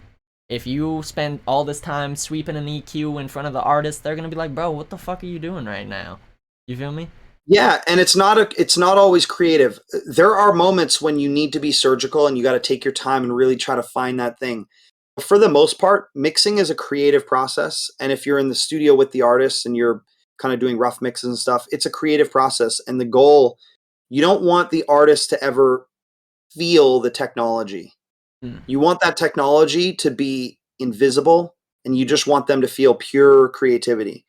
If you spend all this time sweeping an EQ in front of the artist, they're going to be like, bro, what the fuck are you doing right now? You feel me? Yeah, and it's not always creative. There are moments when you need to be surgical and you got to take your time and really try to find that thing. But for the most part, mixing is a creative process. And if you're in the studio with the artist and you're kind of doing rough mixes and stuff, it's a creative process. And the goal, you don't want the artist to ever feel the technology. You want that technology to be invisible, and you just want them to feel pure creativity.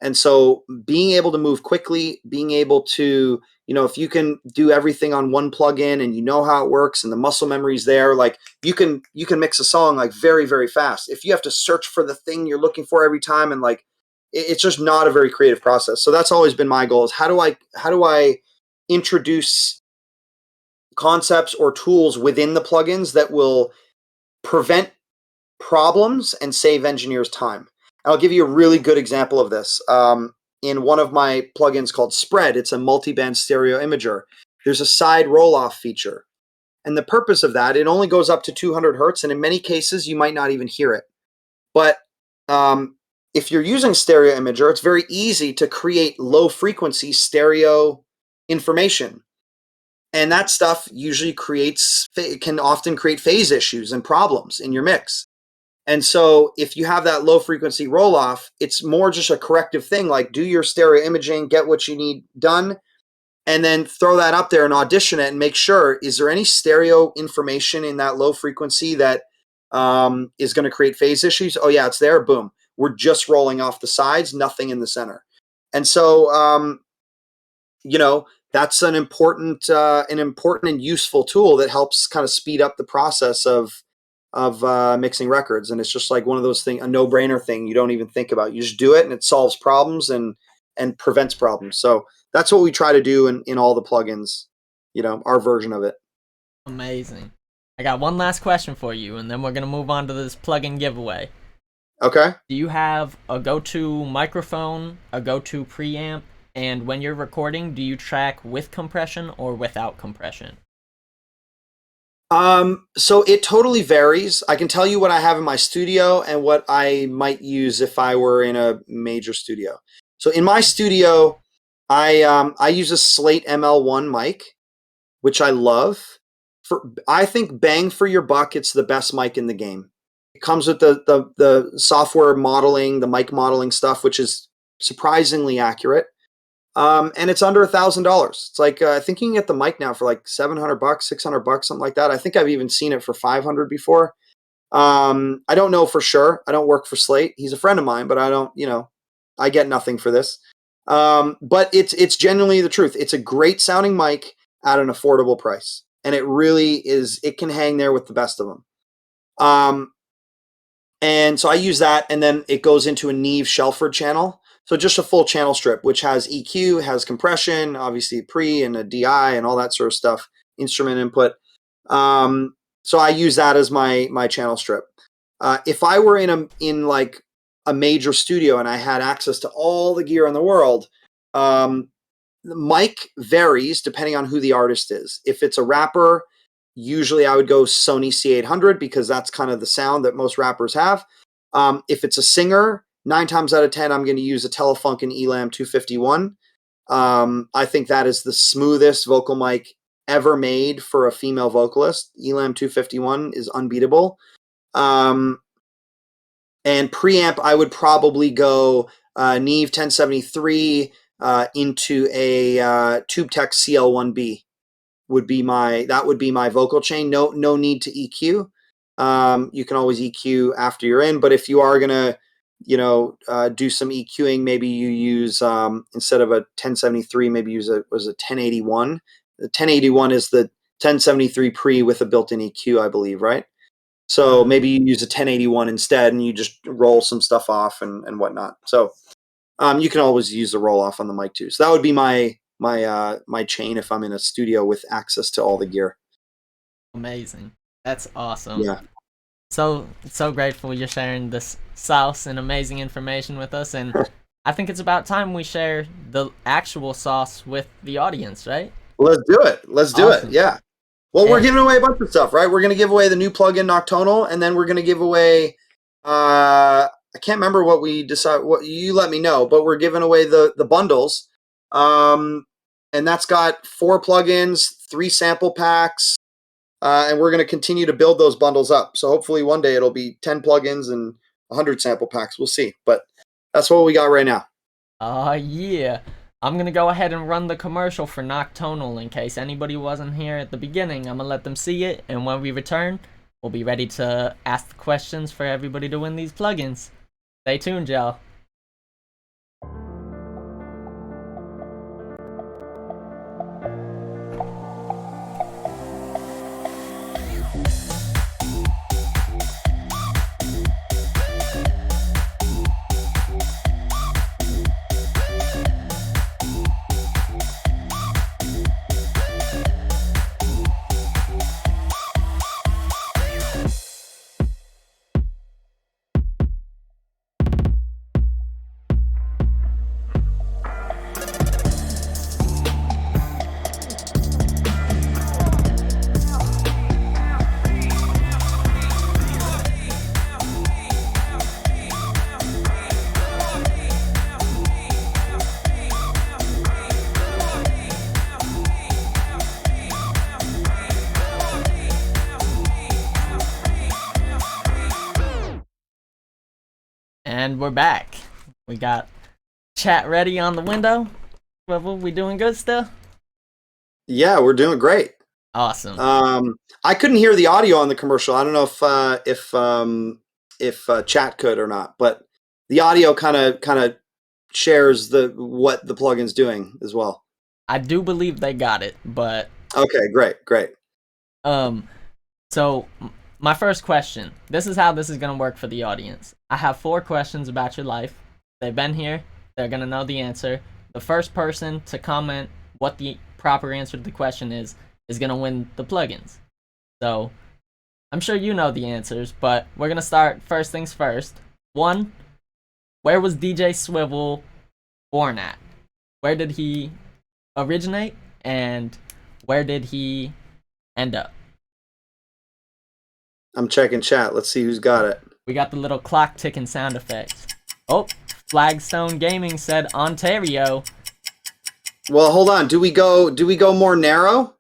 And so being able to move quickly, being able to, if you can do everything on one plugin and you know how it works and the muscle memory's there, like you can mix a song like very, very fast. If you have to search for the thing you're looking for every time, and like, it's just not a very creative process. So that's always been my goal, is how do I introduce concepts or tools within the plugins that will prevent problems and save engineers time. I'll give you a really good example of this. In one of my plugins called Spread, it's a multi-band stereo imager. There's a side roll-off feature. And the purpose of that, it only goes up to 200 hertz. And in many cases, you might not even hear it. But if you're using stereo imager, it's very easy to create low frequency stereo information. And that stuff usually can often create phase issues and problems in your mix. And so if you have that low frequency roll off, it's more just a corrective thing, like do your stereo imaging, get what you need done, and then throw that up there and audition it and make sure, is there any stereo information in that low frequency that is going to create phase issues? Oh yeah, it's there. Boom. We're just rolling off the sides, nothing in the center. And so, that's an important and useful tool that helps kind of speed up the process of mixing records. And it's just like one of those things, a no-brainer thing you don't even think about. You just do it and it solves problems and prevents problems. So that's what we try to do in all the plugins, our version of it. Amazing. I got one last question for you, and then we're going to move on to this plugin giveaway. Okay. Do you have a go-to microphone, a go-to preamp, and when you're recording, do you track with compression or without compression? So it totally varies. I can tell you what I have in my studio and what I might use if I were in a major studio. So in my studio, I use a Slate ML1 mic, which I love. I think bang for your buck, it's the best mic in the game. It comes with the software modeling, the mic modeling stuff, which is surprisingly accurate. And it's under $1,000. It's like, I think you can get the mic now for like $700, $600, something like that. I think I've even seen it for 500 before. I don't know for sure. I don't work for Slate. He's a friend of mine, but I don't, I get nothing for this. But it's genuinely the truth. It's a great sounding mic at an affordable price. And it really is, it can hang there with the best of them. And so I use that, and then it goes into a Neve Shelford channel. So just a full channel strip, which has EQ, has compression, obviously pre and a DI and all that sort of stuff, instrument input. So I use that as my channel strip. If I were in like a major studio and I had access to all the gear in the world, the mic varies depending on who the artist is. If it's a rapper, usually I would go Sony C800 because that's kind of the sound that most rappers have. If it's a singer, 9 times out of 10, I'm going to use a Telefunken Elam 251. I think that is the smoothest vocal mic ever made for a female vocalist. Elam 251 is unbeatable. And preamp, I would probably go Neve 1073 into a TubeTech CL1B. Would be my vocal chain. No need to EQ. You can always EQ after you're in, but if you are gonna do some EQing, maybe you use instead of a 1073, maybe use a 1081. The 1081 is the 1073 pre with a built-in EQ, I believe, right? So maybe you use a 1081 instead, and you just roll some stuff off and whatnot. So you can always use the roll off on the mic too. So that would be my chain if I'm in a studio with access to all the gear. Amazing. That's awesome. Yeah. So grateful you're sharing this sauce and amazing information with us, and I think it's about time we share the actual sauce with the audience, right? Let's do it. Awesome. Yeah. Well, we're giving away a bunch of stuff, right? We're going to give away the new plugin Noctonal, and then we're going to give away I can't remember what we decide. What you let me know, but we're giving away the bundles. And that's got 4 plugins, 3 sample packs, and we're going to continue to build those bundles up. So hopefully one day it'll be 10 plugins and 100 sample packs. We'll see. But that's what we got right now. Yeah. I'm going to go ahead and run the commercial for Noctonal in case anybody wasn't here at the beginning. I'm going to let them see it, and when we return, we'll be ready to ask the questions for everybody to win these plugins. Stay tuned, y'all. And we're back. We got chat ready on the window. Swivel, we doing good still? Yeah, we're doing great. Awesome. I couldn't hear the audio on the commercial. I don't know if chat could or not, but the audio kind of shares what the plugin's doing as well. I do believe they got it, but okay, great. So my first question. This is how this is gonna work for the audience. I have 4 questions about your life. They've been here. They're gonna know the answer. The first person to comment what the proper answer to the question is gonna win the plugins. So I'm sure you know the answers, but we're gonna start first things first. 1, where was DJ Swivel born at? Where did he originate, and where did he end up? I'm checking chat. Let's see who's got it. We got the little clock ticking sound effects. Oh, Flagstone Gaming said Ontario. Well, hold on. Do we go more narrow?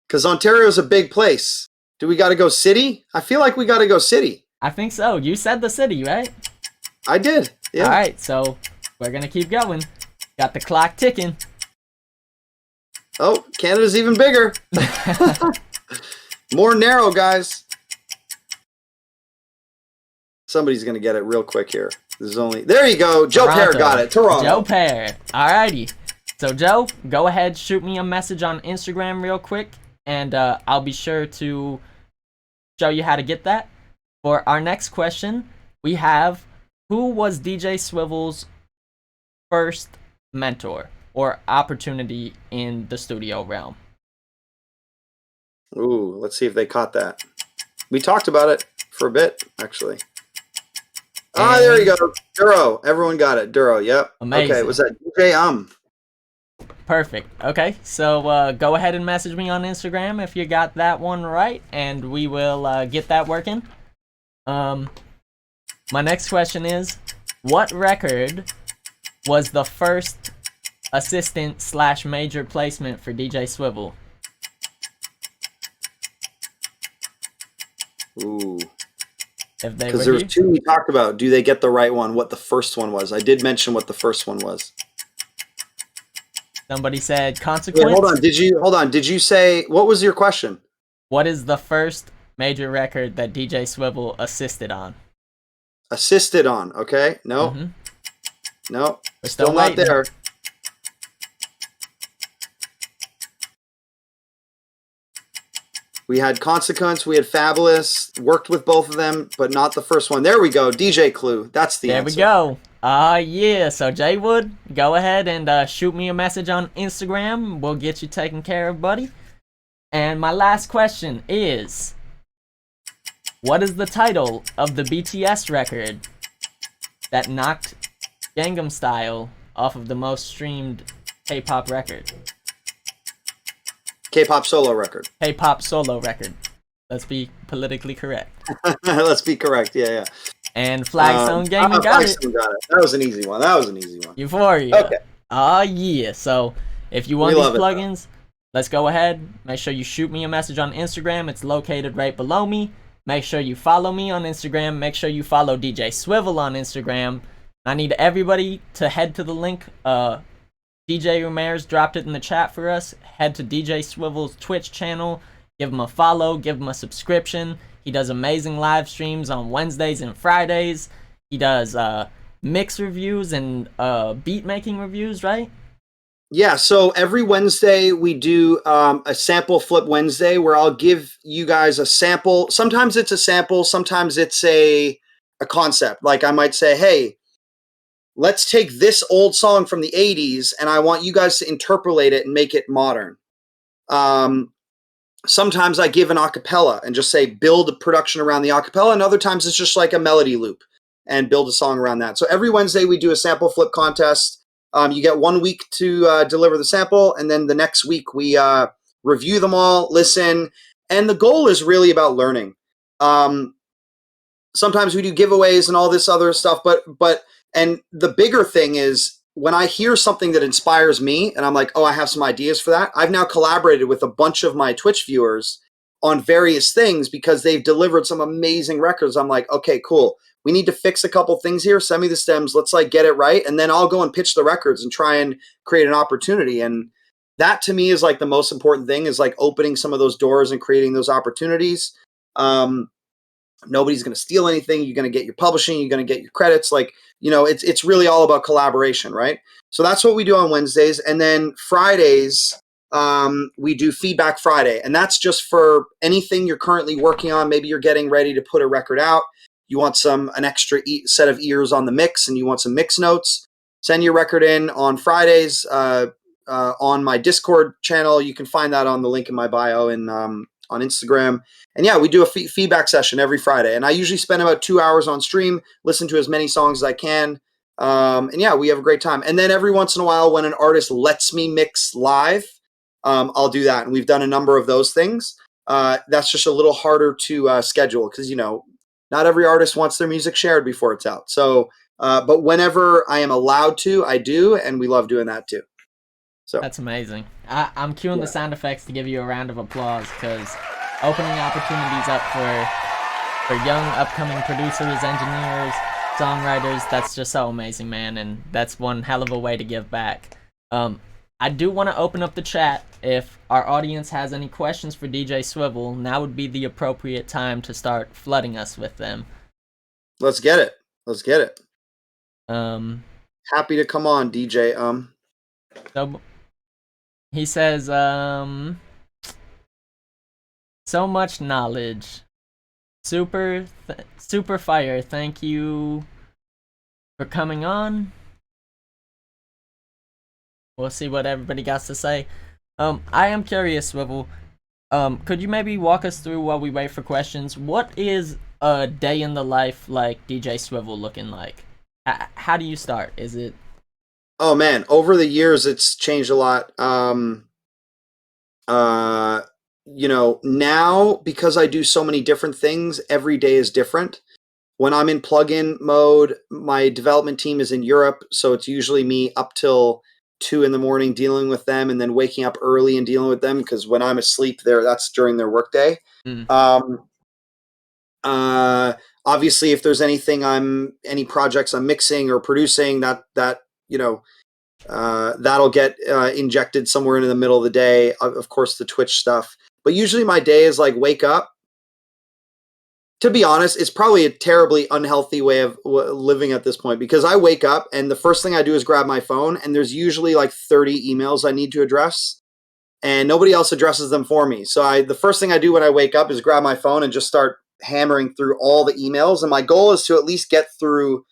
Because Ontario's a big place. Do we got to go city? I feel like we got to go city. I think so. You said the city, right? I did. Yeah. All right, so we're gonna keep going. Got the clock ticking. Oh, Canada's even bigger. More narrow, guys. Somebody's gonna get it real quick here. There you go. Joe Pear got it. Toronto. Joe Pear. Alrighty. So Joe, go ahead, shoot me a message on Instagram real quick, and I'll be sure to show you how to get that. For our next question, we have, who was DJ Swivel's first mentor or opportunity in the studio realm? Ooh, let's see if they caught that. We talked about it for a bit, actually. Ah, there you go. Duro. Everyone got it. Duro, yep. Amazing. Okay, was that DJ Perfect. Okay, so go ahead and message me on Instagram if you got that one right, and we will get that working. My next question is, what record was the first assistant/major placement for DJ Swivel? Ooh. Because there was 2 we talked about. Do they get the right one? What the first one was? I did mention what the first one was. Somebody said Consequence. Wait, hold on. Did you say, what was your question? What is the first major record that DJ Swivel assisted on? Assisted on, okay. No. Mm-hmm. No. We're still not there. We had Consequence, we had Fabulous, worked with both of them, but not the first one. There we go. DJ Clue. That's the answer. There we go. Yeah. So Jaywood, go ahead and shoot me a message on Instagram. We'll get you taken care of, buddy. And my last question is, what is the title of the BTS record that knocked Gangnam Style off of the most streamed K-pop record? K-pop solo record. K-pop solo record. Let's be politically correct. Let's be correct. Yeah. And Flagstone Gaming got it. That was an easy one. Euphoria. Okay. Yeah. So if you want these plugins, let's go ahead. Make sure you shoot me a message on Instagram. It's located right below me. Make sure you follow me on Instagram. Make sure you follow DJ Swivel on Instagram. I need everybody to head to the link. DJ Umair's dropped it in the chat for us. Head to DJ Swivel's Twitch channel. Give him a follow. Give him a subscription. He does amazing live streams on Wednesdays and Fridays. He does mix reviews and beat making reviews, right? Yeah, so every Wednesday we do a sample flip Wednesday where I'll give you guys a sample. Sometimes it's a sample. Sometimes it's a concept. Like I might say, hey, let's take this old song from the 80s and I want you guys to interpolate it and make it modern. Sometimes I give an acapella and just say build a production around the acapella, and other times it's just like a melody loop and build a song around that. So every Wednesday we do a sample flip contest. You get 1 week to deliver the sample, and then the next week we review them all, listen, and the goal is really about learning. Sometimes we do giveaways and all this other stuff, but and the bigger thing is when I hear something that inspires me and I'm like, oh, I have some ideas for that. I've now collaborated with a bunch of my Twitch viewers on various things because they've delivered some amazing records. I'm like, okay, cool. We need to fix a couple things here. Send me the stems. Let's like get it right. And then I'll go and pitch the records and try and create an opportunity. And that to me is like the most important thing, is like opening some of those doors and creating those opportunities. Nobody's going to steal anything. You're going to get your publishing. You're going to get your credits. Like, it's really all about collaboration, right? So that's what we do on Wednesdays. And then Fridays, we do Feedback Friday. And that's just for anything you're currently working on. Maybe you're getting ready to put a record out. You want an extra set of ears on the mix, and you want some mix notes. Send your record in on Fridays on my Discord channel. You can find that on the link in my bio and on Instagram. And yeah, we do a feedback session every Friday. And I usually spend about 2 hours on stream, listen to as many songs as I can. And yeah, we have a great time. And then every once in a while, when an artist lets me mix live, I'll do that. And we've done a number of those things. That's just a little harder to schedule because, not every artist wants their music shared before it's out. So, but whenever I am allowed to, I do. And we love doing that too. So that's amazing. I'm cueing the sound effects to give you a round of applause, because opening opportunities up for young upcoming producers, engineers, songwriters, that's just so amazing, man. And that's one hell of a way to give back. I do want to open up the chat. If our audience has any questions for DJ Swivel, now would be the appropriate time to start flooding us with them. Let's get it. Happy to come on, DJ. So he says, so much knowledge. Super fire. Thank you for coming on. We'll see what everybody got to say. I am curious, Swivel. Could you maybe walk us through while we wait for questions? What is a day in the life like DJ Swivel looking like? How do you start? Is it? Oh man, over the years it's changed a lot. Now because I do so many different things, every day is different. When I'm in plugin mode, my development team is in Europe, so it's usually me up till 2 a.m. dealing with them, and then waking up early and dealing with them, because when I'm asleep that's during their workday. Obviously if there's any projects I'm mixing or producing, that'll get injected somewhere in the middle of the day. Of course, the Twitch stuff. But usually my day is like wake up. To be honest, it's probably a terribly unhealthy way of living at this point, because I wake up and the first thing I do is grab my phone, and there's usually like 30 emails I need to address, and nobody else addresses them for me. So the first thing I do when I wake up is grab my phone and just start hammering through all the emails. And my goal is to at least get through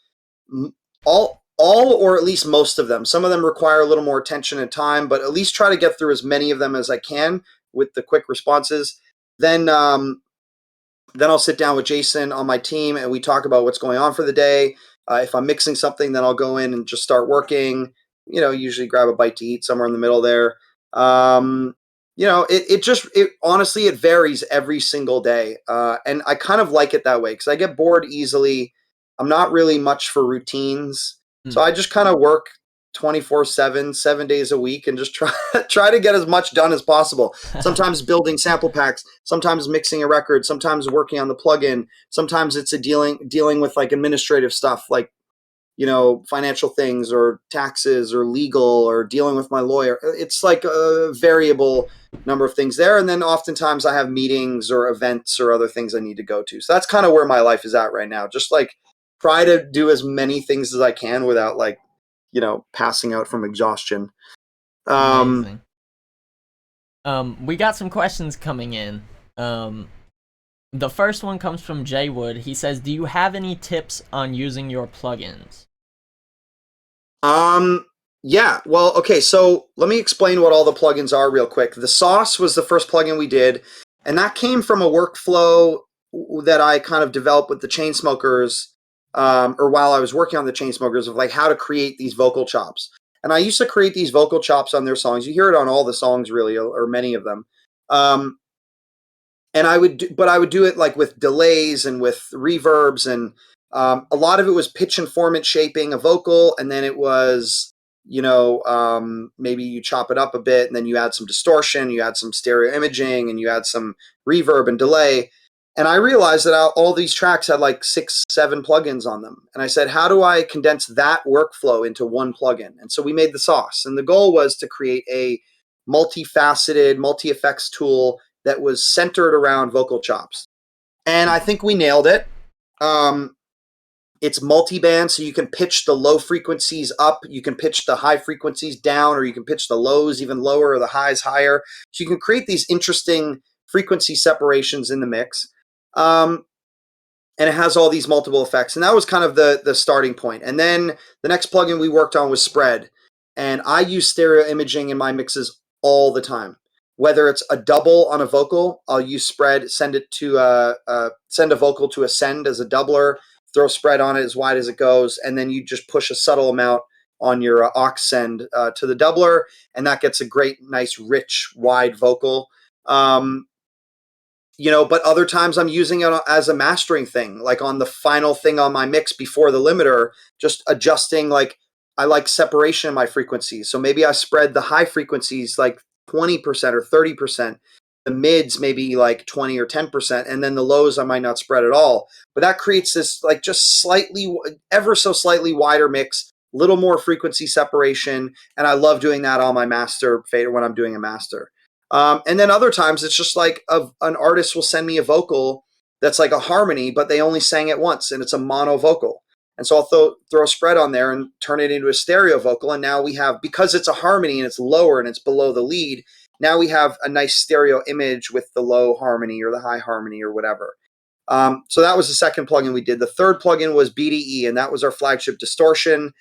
all or at least most of them. Some of them require a little more attention and time, but at least try to get through as many of them as I can with the quick responses. Then I'll sit down with Jason on my team and we talk about what's going on for the day. If I'm mixing something, then I'll go in and just start working. Usually grab a bite to eat somewhere in the middle there. Honestly, it varies every single day. And I kind of like it that way because I get bored easily. I'm not really much for routines. So I just kind of work 24/7, 7 days a week, and just try to get as much done as possible. Sometimes building sample packs, sometimes mixing a record, sometimes working on the plugin. Sometimes it's dealing with like administrative stuff, like financial things or taxes or legal, or dealing with my lawyer. It's like a variable number of things there. And then oftentimes I have meetings or events or other things I need to go to. So that's kind of where my life is at right now. Just like try to do as many things as I can without like, passing out from exhaustion. Amazing. We got some questions coming in. The first one comes from Jay Wood. He says, do you have any tips on using your plugins? Yeah. Well, okay. So let me explain what all the plugins are real quick. The Sauce was the first plugin we did, and that came from a workflow that I kind of developed with the Chainsmokers, or while I was working on the Chainsmokers, of like how to create these vocal chops. And I used to create these vocal chops on their songs. You hear it on all the songs, really, or many of them. And I would do it like with delays and with reverbs, and a lot of it was pitch and formant shaping a vocal, and then it was maybe you chop it up a bit and then you add some distortion, you add some stereo imaging, and you add some reverb and delay. And I realized that all these tracks had like 6, 7 plugins on them. And I said, how do I condense that workflow into one plugin? And so we made the sauce. And the goal was to create a multifaceted, multi-effects tool that was centered around vocal chops. And I think we nailed it. It's multi-band, so you can pitch the low frequencies up, you can pitch the high frequencies down, or you can pitch the lows even lower or the highs higher. So you can create these interesting frequency separations in the mix. And it has all these multiple effects. And that was kind of the starting point. And then the next plugin we worked on was Spread. And I use stereo imaging in my mixes all the time. Whether it's a double on a vocal, I'll use Spread, send a vocal to ascend as a doubler, throw Spread on it as wide as it goes, and then you just push a subtle amount on your aux send to the doubler, and that gets a great, nice, rich, wide vocal. But other times I'm using it as a mastering thing, like on the final thing on my mix before the limiter, just adjusting, like I like separation in my frequencies. So maybe I spread the high frequencies like 20% or 30%, the mids maybe like 20 or 10%, and then the lows I might not spread at all. But that creates this like just slightly, ever so slightly wider mix, little more frequency separation, and I love doing that on my master fader when I'm doing a master. And then other times it's just like an artist will send me a vocal that's like a harmony, but they only sang it once, and it's a mono vocal. And so I'll throw a Spread on there and turn it into a stereo vocal. And now we have, because it's a harmony and it's lower and it's below the lead, now we have a nice stereo image with the low harmony or the high harmony or whatever. So that was the second plugin we did. The third plugin was BDE, and that was our flagship distortion.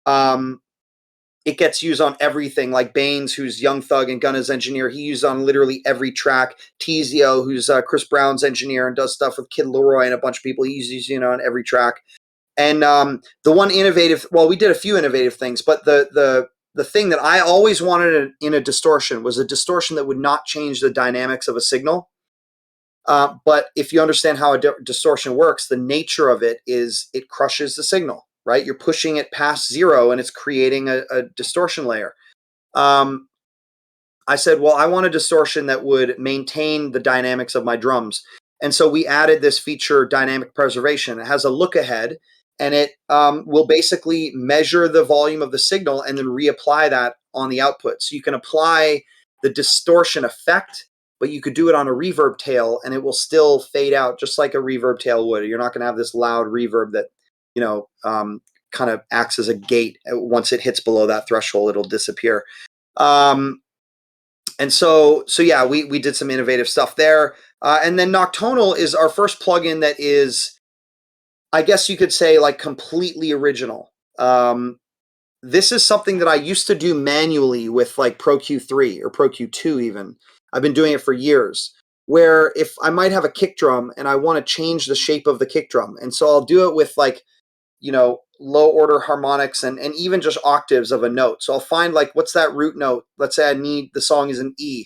It gets used on everything, like Baines, who's Young Thug and Gunna's engineer. He used on literally every track. Tizio, who's Chris Brown's engineer and does stuff with Kid Leroy and a bunch of people. He uses on every track. And the one innovative, well, we did a few innovative things, but the thing that I always wanted in a distortion was a distortion that would not change the dynamics of a signal. But if you understand how a distortion works, the nature of it is it crushes the signal, right? You're pushing it past zero and it's creating a distortion layer. I said, well, I want a distortion that would maintain the dynamics of my drums. And so we added this feature, dynamic preservation. It has a look ahead, and it will basically measure the volume of the signal and then reapply that on the output. So you can apply the distortion effect, but you could do it on a reverb tail and it will still fade out just like a reverb tail would. You're not going to have this loud reverb that, kind of acts as a gate. Once it hits below that threshold, it'll disappear. And so yeah, we did some innovative stuff there. And then Noctonal is our first plugin that is, I guess you could say, like completely original. This is something that I used to do manually with like Pro Q3 or Pro Q2 even. I've been doing it for years, where if I might have a kick drum and I want to change the shape of the kick drum. And so I'll do it with like, low order harmonics and even just octaves of a note. So I'll find like, what's that root note? Let's say the song is an E,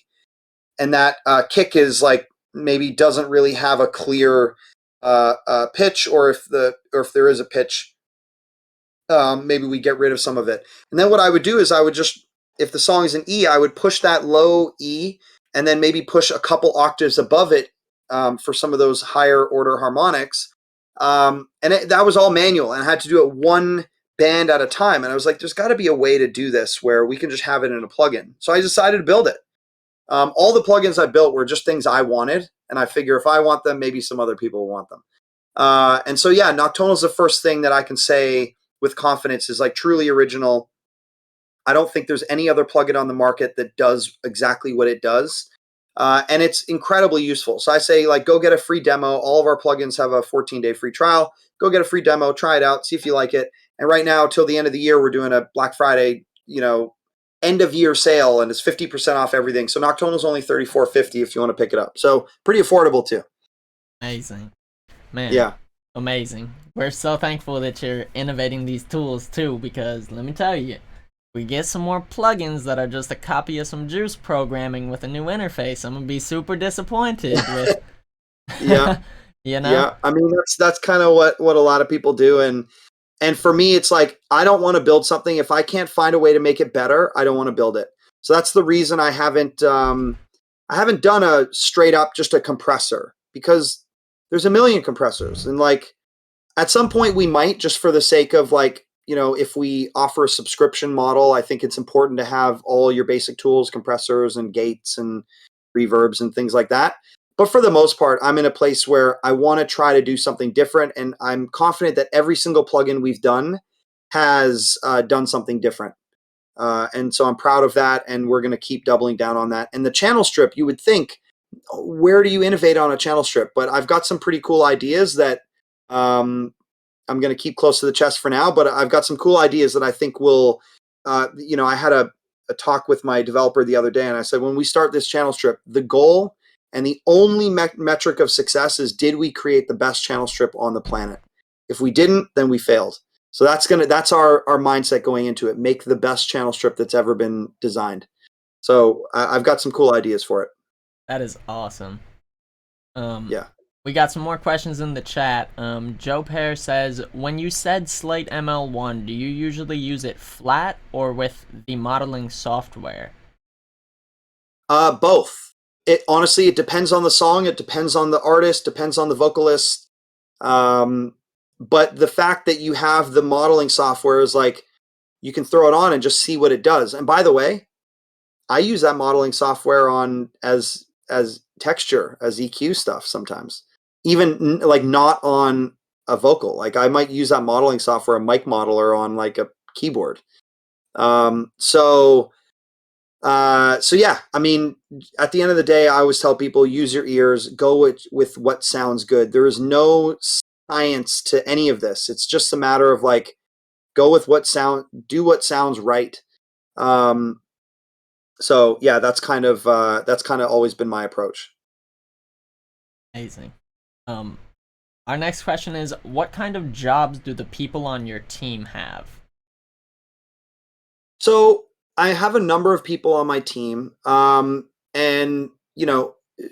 and that kick is like, maybe doesn't really have a clear pitch, or if there is a pitch, maybe we get rid of some of it. And then what I would do is I would just, if the song is an E, I would push that low E and then maybe push a couple octaves above it for some of those higher order harmonics. That was all manual, and I had to do it one band at a time. And I was like, there's got to be a way to do this where we can just have it in a plugin. So I decided to build it. All the plugins I built were just things I wanted, and I figure if I want them, maybe some other people will want them. And so yeah, Noctonal is the first thing that I can say with confidence is like truly original. I don't think there's any other plugin on the market that does exactly what it does. And it's incredibly useful. So I say, like, go get a free demo. All of our plugins have a 14-day free trial. Go get a free demo, try it out, see if you like it. And right now, till the end of the year, we're doing a Black Friday, end of year sale, and it's 50% off everything. So Noctonal is only $34.50 if you want to pick it up. So pretty affordable too. Amazing, man. Yeah, amazing. We're so thankful that you're innovating these tools too, because let me tell you, we get some more plugins that are just a copy of some Juice programming with a new interface, I'm gonna be super disappointed with. Yeah. Yeah. I mean, that's kind of what a lot of people do, and And for me, it's like, I don't want to build something. If I can't find a way to make it better, I don't want to build it. So that's the reason I haven't done a straight up just a compressor, because there's a million compressors. And like, at some point we might, just for the sake of like, if we offer a subscription model, I think it's important to have all your basic tools, compressors and gates and reverbs and things like that. But for the most part, I'm in a place where I want to try to do something different. And I'm confident that every single plugin we've done has done something different. And so I'm proud of that. And we're going to keep doubling down on that. And the channel strip, you would think, where do you innovate on a channel strip? But I've got some pretty cool ideas that I'm going to keep close to the chest for now. But I've got some cool ideas that I think will, I had a talk with my developer the other day, and I said, when we start this channel strip, the goal and the only metric of success is, did we create the best channel strip on the planet? If we didn't, then we failed. So that's our mindset going into it. Make the best channel strip that's ever been designed. So I've got some cool ideas for it. That is awesome. Yeah. We got some more questions in the chat. Joe Pear says, when you said Slate ML1, do you usually use it flat or with the modeling software? Both. Honestly, it depends on the song. It depends on the artist, depends on the vocalist. But the fact that you have the modeling software is like, you can throw it on and just see what it does. And by the way, I use that modeling software on as texture, as EQ stuff sometimes, even like not on a vocal. Like I might use that modeling software, a mic modeler, on like a keyboard. So yeah, I mean, at the end of the day, I always tell people, use your ears, go with what sounds good. There is no science to any of this. It's just a matter of like, do what sounds right. So yeah, that's kind of always been my approach. Amazing. Our next question is, what kind of jobs do the people on your team have? So I have a number of people on my team. And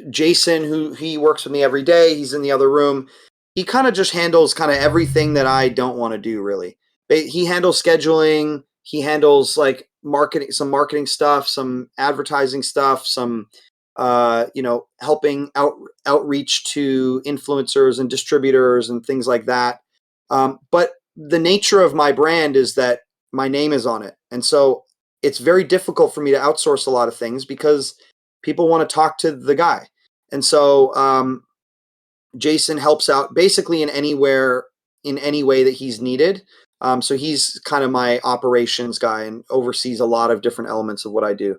Jason, who he works with me every day, he's in the other room. He kind of just handles kind of everything that I don't want to do, really. He handles scheduling. He handles like some marketing stuff, some advertising stuff, some helping outreach to influencers and distributors and things like that. But the nature of my brand is that my name is on it, and so it's very difficult for me to outsource a lot of things because people want to talk to the guy. And so Jason helps out basically in any way that he's needed. So he's kind of my operations guy and oversees a lot of different elements of what I do.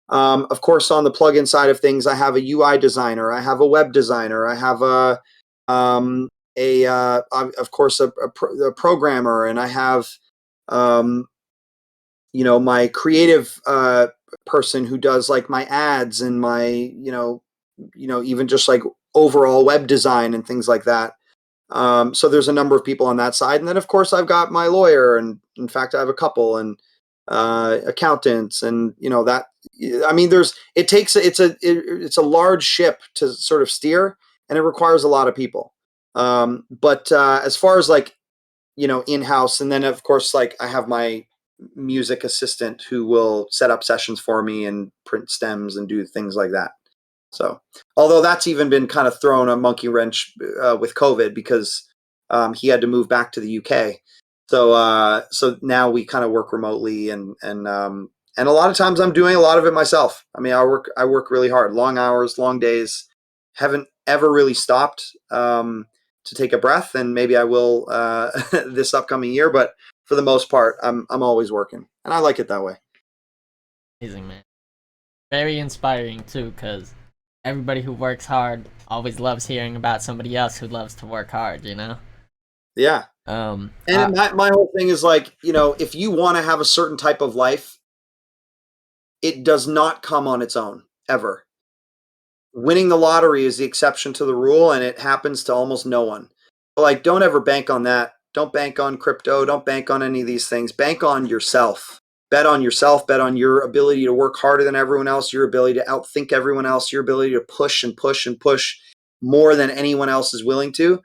Of course, on the plugin side of things, I have a UI designer, I have a web designer, I have of course a programmer, and I have my creative person who does like my ads and my even just like overall web design and things like that. So there's a number of people on that side, and then of course I've got my lawyer, and in fact I have a couple, and accountants, and that. I mean, it's a large ship to sort of steer, and it requires a lot of people. But as far as like in-house, and then of course like I have my music assistant who will set up sessions for me and print stems and do things like that. So, although that's even been kind of thrown a monkey wrench with COVID, because he had to move back to the UK. So now we kind of work remotely, and a lot of times I'm doing a lot of it myself. I mean, I work really hard, long hours, long days. Haven't ever really stopped to take a breath, and maybe I will this upcoming year. But for the most part, I'm always working, and I like it that way. Amazing, man. Very inspiring too, because everybody who works hard always loves hearing about somebody else who loves to work hard, Yeah. And my whole thing is like, if you want to have a certain type of life, it does not come on its own, ever. Winning the lottery is the exception to the rule, and it happens to almost no one. But like, don't ever bank on that. Don't bank on crypto. Don't bank on any of these things. Bank on yourself. Bet on yourself. Bet on your ability to work harder than everyone else, your ability to outthink everyone else, your ability to push and push and push more than anyone else is willing to.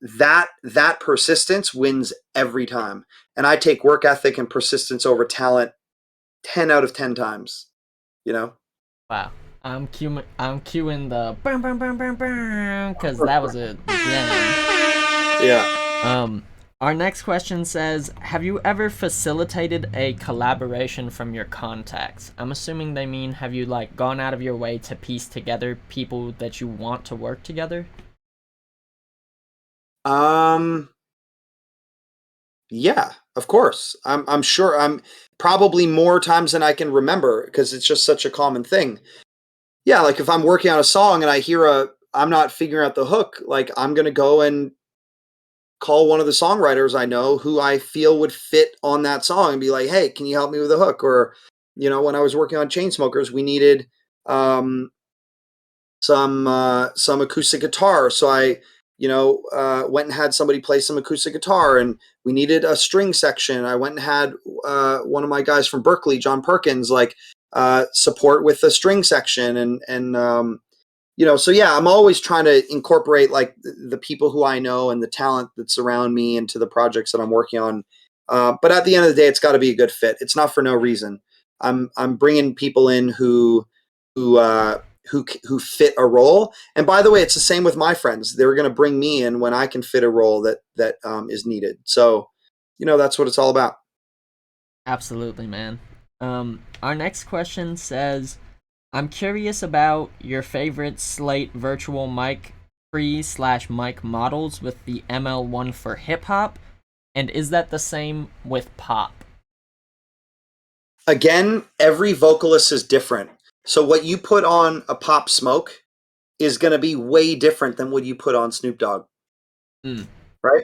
that persistence wins every time. And I take work ethic and persistence over talent 10 out of 10 times, you know? Wow. I'm cueing the because that was a gem. Yeah. Our next question says, have you ever facilitated a collaboration from your contacts? I'm assuming they mean, have you like gone out of your way to piece together people that you want to work together? Yeah, of course. I'm sure. I'm probably more times than I can remember because it's just such a common thing. Yeah, like if I'm working on a song and I hear I'm not figuring out the hook, like I'm gonna go and call one of the songwriters I know who I feel would fit on that song and be like, hey, can you help me with a hook? Or, when I was working on Chainsmokers, we needed um, some acoustic guitar. So I, went and had somebody play some acoustic guitar, and we needed a string section. I went and had one of my guys from Berkeley, John Perkins, like support with the string section, and so yeah, I'm always trying to incorporate like the people who I know and the talent that's around me into the projects that I'm working on. But at the end of the day, it's got to be a good fit. It's not for no reason. I'm bringing people in who who fit a role. And by the way, it's the same with my friends. They're going to bring me in when I can fit a role that is needed. So, that's what it's all about. Absolutely, man. Our next question says, I'm curious about your favorite Slate virtual mic pre/mic models with the ML1 for hip hop, and is that the same with pop? Again, every vocalist is different. So what you put on a Pop Smoke is going to be way different than what you put on Snoop Dogg, right?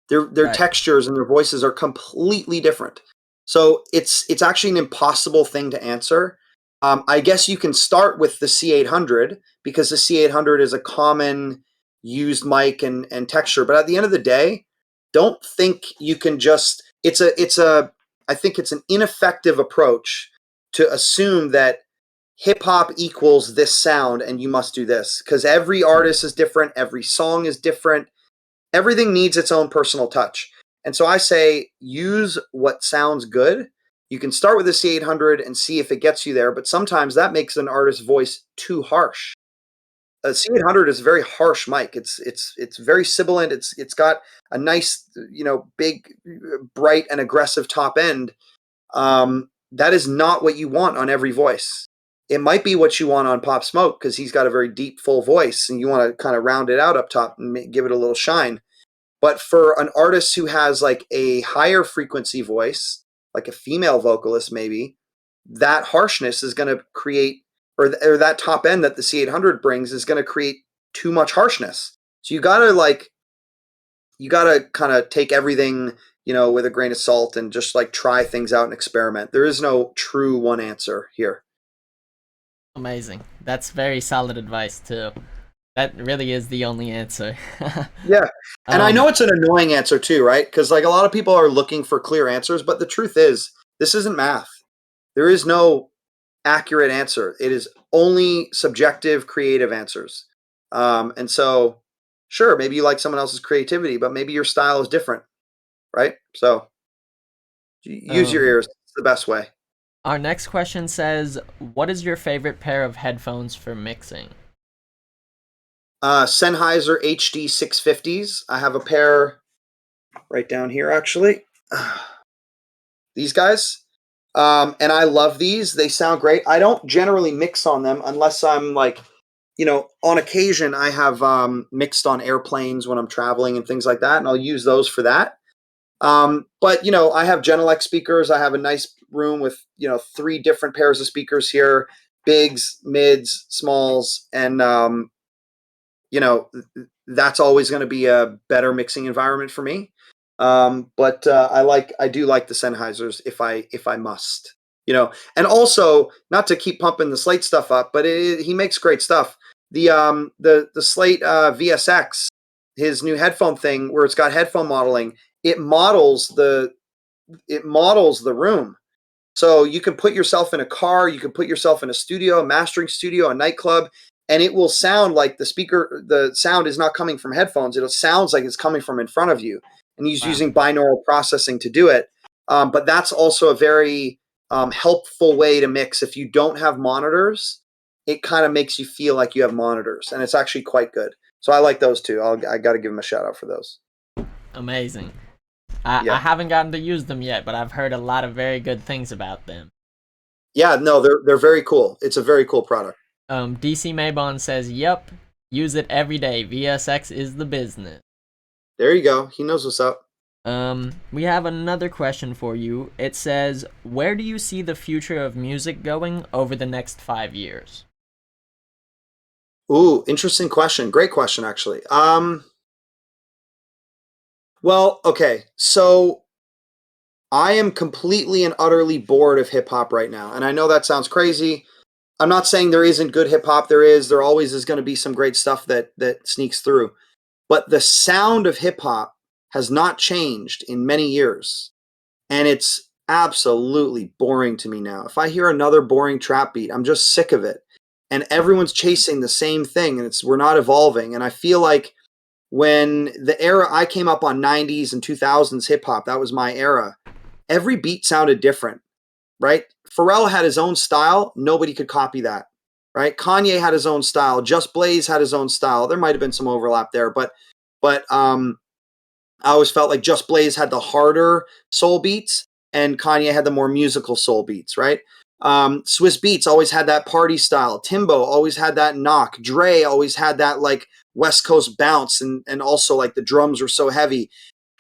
Their Right. textures and their voices are completely different. So it's actually an impossible thing to answer. I guess you can start with the C800 because the C800 is a common used mic and texture. But at the end of the day, don't think you can just. I think it's an ineffective approach to assume that hip hop equals this sound and you must do this, because every artist is different, every song is different, everything needs its own personal touch. And so I say use what sounds good. You can start with the C800 and see if it gets you there, but sometimes that makes an artist's voice too harsh. A C800 is a very harsh mic. It's very sibilant. It's got a nice, big, bright and aggressive top end. That is not what you want on every voice. It might be what you want on Pop Smoke because he's got a very deep, full voice, and you want to kind of round it out up top and give it a little shine. But for an artist who has like a higher frequency voice, like a female vocalist, maybe that harshness is going to create, or that top end that the C800 brings is going to create too much harshness. So you got to kind of take everything, with a grain of salt and just like try things out and experiment. There is no true one answer here. Amazing. That's very solid advice too. That really is the only answer. Yeah. And I know it's an annoying answer too, right? Because like a lot of people are looking for clear answers, but the truth is, this isn't math. There is no accurate answer. It is only subjective, creative answers. And so, sure, maybe you like someone else's creativity, but maybe your style is different, right? So use your ears. It's the best way. Our next question says, what is your favorite pair of headphones for mixing? Sennheiser HD 650s. I have a pair right down here, actually. These guys. And I love these. They sound great. I don't generally mix on them unless I'm like, on occasion I have mixed on airplanes when I'm traveling and things like that, and I'll use those for that. But I have Genelec speakers. I have a nice room with 3 different pairs of speakers here: bigs, mids, smalls, and that's always going to be a better mixing environment for me. But I do like the Sennheisers if I must, and also not to keep pumping the Slate stuff up, but he makes great stuff. The Slate VSX, his new headphone thing where it's got headphone modeling, it models the room. So you can put yourself in a car, you can put yourself in a studio, a mastering studio, a nightclub. and it will sound like the sound is not coming from headphones. It sounds like it's coming from in front of you, and he's using binaural processing to do it. But that's also a very helpful way to mix. If you don't have monitors, it kind of makes you feel like you have monitors, and it's actually quite good. So I like those two. I got to give them a shout out for those. Amazing. I haven't gotten to use them yet, but I've heard a lot of very good things about them. Yeah, no, they're very cool. It's a very cool product. DC Maybon says, "Yep, use it every day. VSX is the business." There you go. He knows what's up. We have another question for you. It says, "Where do you see the future of music going over the next 5 years?" Ooh, interesting question. Great question, actually. Well, okay. So I am completely and utterly bored of hip hop right now. And I know that sounds crazy. I'm not saying there isn't good hip hop. There is. There always is going to be some great stuff that sneaks through. But the sound of hip hop has not changed in many years. And it's absolutely boring to me now. If I hear another boring trap beat, I'm just sick of it. And everyone's chasing the same thing, and we're not evolving. And I feel like when the era I came up on 90s and 2000s hip hop, that was my era. Every beat sounded different, right? Pharrell had his own style. Nobody could copy that, right? Kanye had his own style. Just Blaze had his own style. There might have been some overlap there, but I always felt like Just Blaze had the harder soul beats and Kanye had the more musical soul beats, right? Swiss Beats always had that party style. Timbo always had that knock. Dre always had that like West Coast bounce, and also like the drums were so heavy.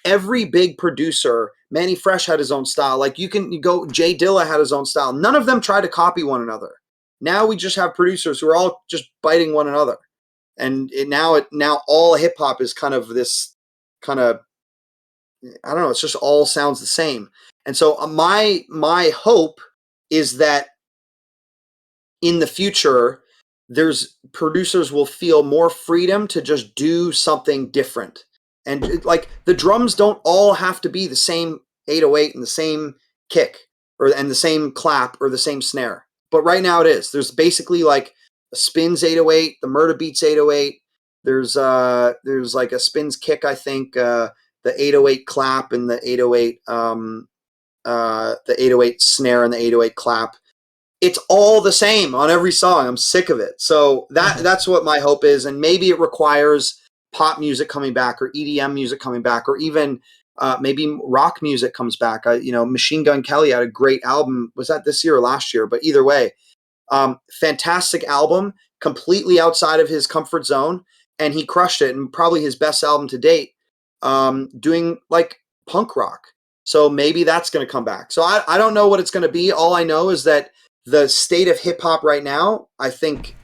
Every big producer, Manny Fresh had his own style. Like you go, Jay Dilla had his own style. None of them tried to copy one another. Now we just have producers who are all just biting one another, and now all hip hop is kind of this kind of, I don't know. It's just all sounds the same. And so my hope is that in the future, there's producers will feel more freedom to just do something different. And like the drums don't all have to be the same 808 and the same kick and the same clap or the same snare. But right now it is. There's basically like a spins 808, the murder beats 808. There's like a spins kick, I think, the 808 clap and the 808 snare and the 808 clap. It's all the same on every song. I'm sick of it. So that's what my hope is. And maybe it requires pop music coming back or EDM music coming back, or even maybe rock music comes back. Machine Gun Kelly had a great album. Was that this year or last year? But either way, fantastic album, completely outside of his comfort zone. And he crushed it, and probably his best album to date, doing like punk rock. So maybe that's going to come back. So I don't know what it's going to be. All I know is that the state of hip hop right now, I think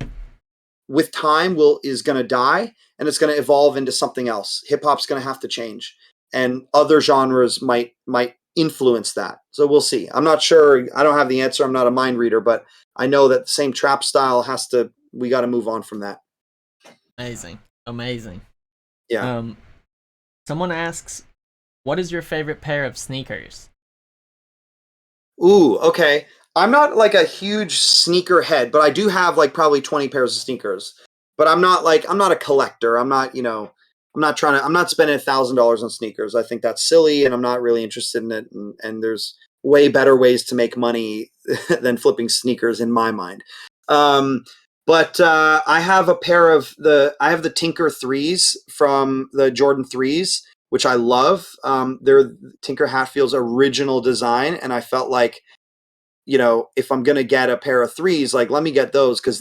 with time is going to die, and it's going to evolve into something else. Hip hop's going to have to change, and other genres might influence that. So we'll see. I'm not sure. I don't have the answer. I'm not a mind reader, but I know that the same trap style we got to move on from that. Amazing. Yeah. Someone asks, what is your favorite pair of sneakers? Ooh, okay. I'm not like a huge sneaker head, but I do have like probably 20 pairs of sneakers. But I'm not a collector. I'm not spending $1,000 on sneakers. I think that's silly, and I'm not really interested in it. And there's way better ways to make money than flipping sneakers in my mind. But I have I have the Tinker 3s from the Jordan 3s, which I love. They're Tinker Hatfield's original design, and I felt like, if I'm going to get a pair of 3s, like let me get those, because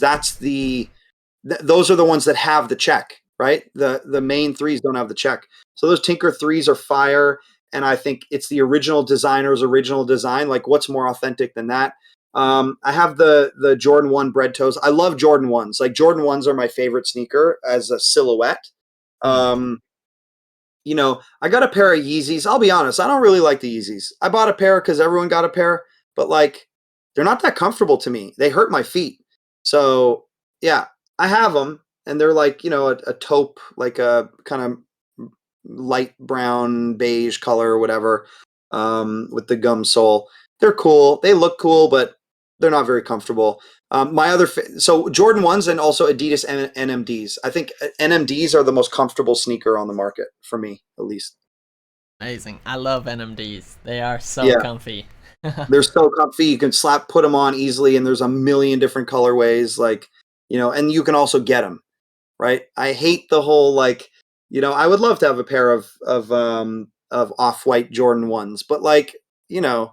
those are the ones that have the check, right? The main 3s don't have the check. So those Tinker 3s are fire, and I think it's the original designer's original design. Like what's more authentic than that? I have the Jordan 1 bread toes. I love Jordan 1s. Like Jordan 1s are my favorite sneaker as a silhouette. I got a pair of Yeezys. I'll be honest, I don't really like the Yeezys. I bought a pair because everyone got a pair, but like they're not that comfortable to me. They hurt my feet. So yeah, I have them, and they're like, a taupe, like a kind of light brown, beige color or whatever, with the gum sole. They're cool. They look cool, but they're not very comfortable. My other so Jordan 1s and also Adidas NMDs. I think NMDs are the most comfortable sneaker on the market for me, at least. Amazing. I love NMDs. They are so Yeah, comfy. they're so comfy. You can put them on easily, and there's a million different colorways. Like, and you can also get them. Right? I hate the whole like, I would love to have a pair of off-white Jordan 1s, but like, it's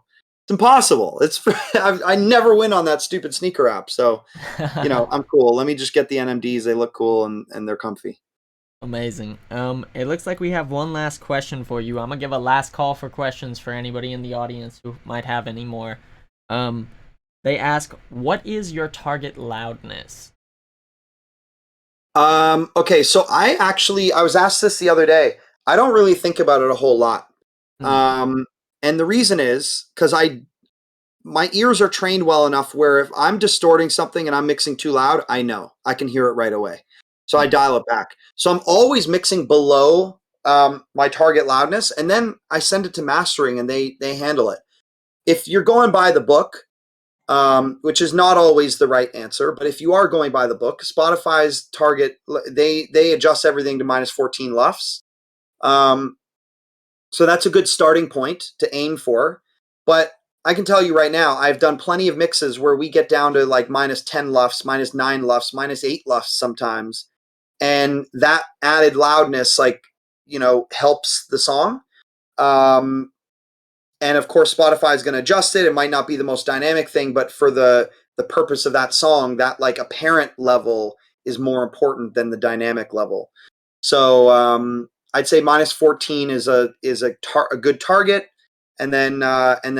impossible. It's I never win on that stupid sneaker app. So, I'm cool. Let me just get the NMDs. They look cool and they're comfy. Amazing. It looks like we have one last question for you. I'm gonna give a last call for questions for anybody in the audience who might have any more. Um, they ask, what is your target loudness? Okay, so I was asked this the other day. I don't really think about it a whole lot. Hmm. Um, and the reason is because my ears are trained well enough where if I'm distorting something and I'm mixing too loud, I know I can hear it right away. So I Nice. dial it back. So I'm always mixing below my target loudness, and then I send it to mastering, and they handle it. If you're going by the book, which is not always the right answer, but if you are going by the book, Spotify's target they adjust everything to minus 14 LUFS. Um, so that's a good starting point to aim for. But I can tell you right now, I've done plenty of mixes where we get down to like minus 10 LUFS, minus 9 LUFS, minus 8 LUFS sometimes. And that added loudness, like, helps the song. Um, and of course, Spotify is going to adjust it. It might not be the most dynamic thing, but for the purpose of that song, that like apparent level is more important than the dynamic level. So I'd say minus 14 is a good target, and then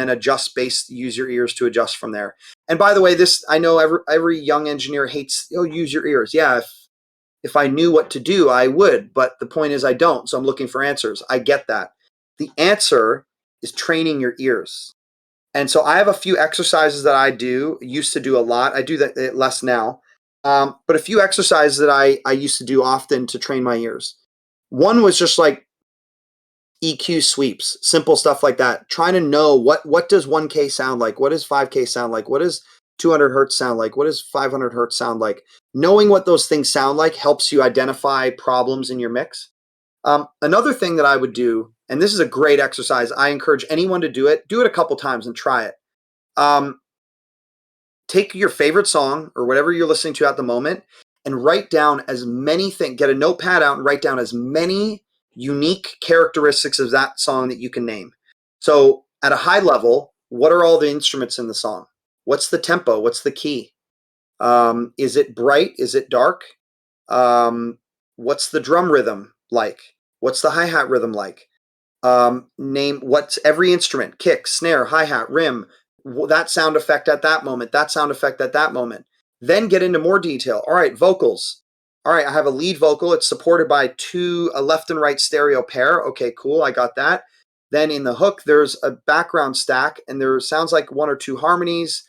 adjust based. Use your ears to adjust from there. And by the way, this I know every young engineer hates. Oh, use your ears. Yeah, if I knew what to do, I would. But the point is, I don't. So I'm looking for answers. I get that. The answer is training your ears. And so I have a few exercises that I used to do a lot. I do that less now. But a few exercises that I used to do often to train my ears. One was just like EQ sweeps, simple stuff like that. Trying to know what does 1K sound like? What does 5K sound like? What does 200 hertz sound like? What does 500 hertz sound like? Knowing what those things sound like helps you identify problems in your mix. Another thing that I would do, and this is a great exercise, I encourage anyone to do it. Do it a couple times and try it. Um, Take your favorite song or whatever you're listening to at the moment and write down as many things. Get a notepad out and write down as many unique characteristics of that song that you can name. So, at a high level, what are all the instruments in the song? What's the tempo? What's the key? Is it bright? Is it dark? What's the drum rhythm like? What's the hi-hat rhythm like? Name what's every instrument: kick, snare, hi-hat, rim, that sound effect at that moment, that sound effect at that moment. Then get into more detail. All right, vocals. All right, I have a lead vocal. It's supported by a left and right stereo pair. Okay, cool, I got that. Then in the hook, there's a background stack, and there sounds like one or two harmonies.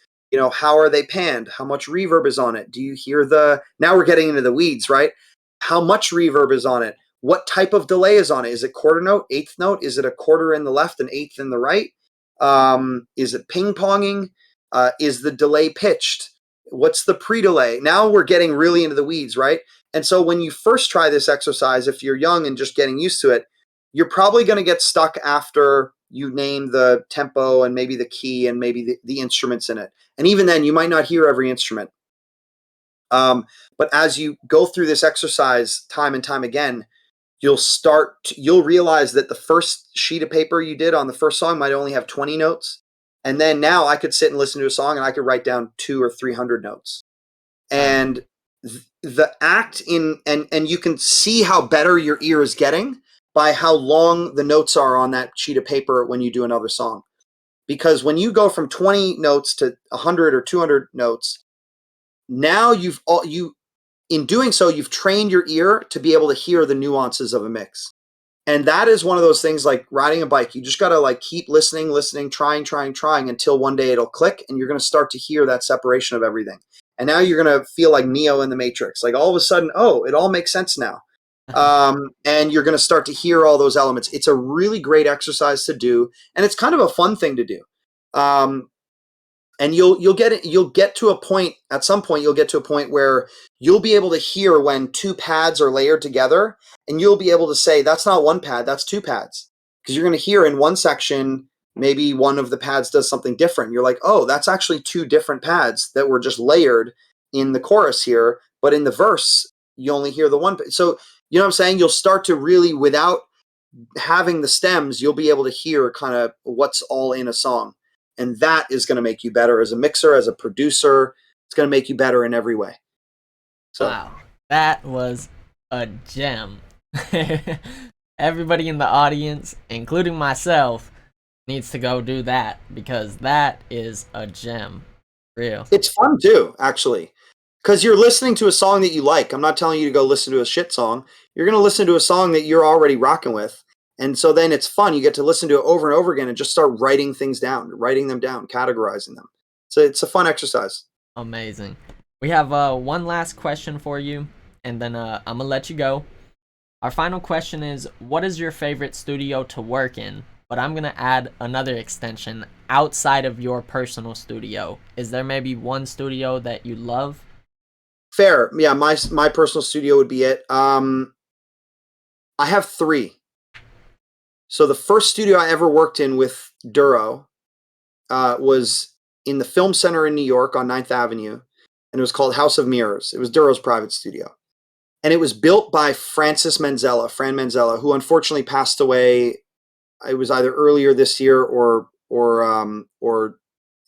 How are they panned? How much reverb is on it? Do you hear now we're getting into the weeds, right? How much reverb is on it? What type of delay is on it? Is it quarter note, eighth note? Is it a quarter in the left and eighth in the right? Is it ping ponging? Is the delay pitched? What's the pre-delay? Now we're getting really into the weeds, right? And so when you first try this exercise, if you're young and just getting used to it, you're probably going to get stuck after you name the tempo and maybe the key and maybe the instruments in it. And even then, you might not hear every instrument. But as you go through this exercise time and time again, you'll realize that the first sheet of paper you did on the first song might only have 20 notes. And then now I could sit and listen to a song and I could write down 200 or 300 notes. Nice. And the act and you can see how better your ear is getting by how long the notes are on that sheet of paper when you do another song. Because when you go from 20 notes to 100 or 200 notes, now in doing so, you've trained your ear to be able to hear the nuances of a mix. And that is one of those things like riding a bike. You just got to like keep listening, trying until one day it'll click and you're going to start to hear that separation of everything. And now you're going to feel like Neo in the Matrix. Like all of a sudden, oh, it all makes sense now. And you're going to start to hear all those elements. It's a really great exercise to do. And it's kind of a fun thing to do. And you'll get to a point at some point. You'll get to a point where you'll be able to hear when two pads are layered together, and you'll be able to say that's not one pad, that's two pads, because you're going to hear in one section maybe one of the pads does something different. You're like, oh, that's actually two different pads that were just layered in the chorus here, but in the verse you only hear the one. So you know what I'm saying? You'll start to really, without having the stems, you'll be able to hear kind of what's all in a song. And that is going to make you better as a mixer, as a producer. It's going to make you better in every way. So, Wow, that was a gem. Everybody in the audience, including myself, needs to go do that because that is a gem. Real. it's fun too, actually, because you're listening to a song that you like. I'm not telling you to go listen to a shit song. You're going to listen to a song that you're already rocking with. And so then it's fun. You get to listen to it over and over again and just start writing things down, writing them down, categorizing them. So it's a fun exercise. Amazing. We have one last question for you, and then I'm gonna let you go. Our final question is, what is your favorite studio to work in? But I'm gonna add another extension outside of your personal studio. Is there maybe one studio that you love? Fair. Yeah, my personal studio would be it. I have three. So the first studio I ever worked in with Duro was in the Film Center in New York on 9th Avenue, and it was called House of Mirrors. It was Duro's private studio. And it was built by Fran Manzella, who unfortunately passed away. It was either earlier this year or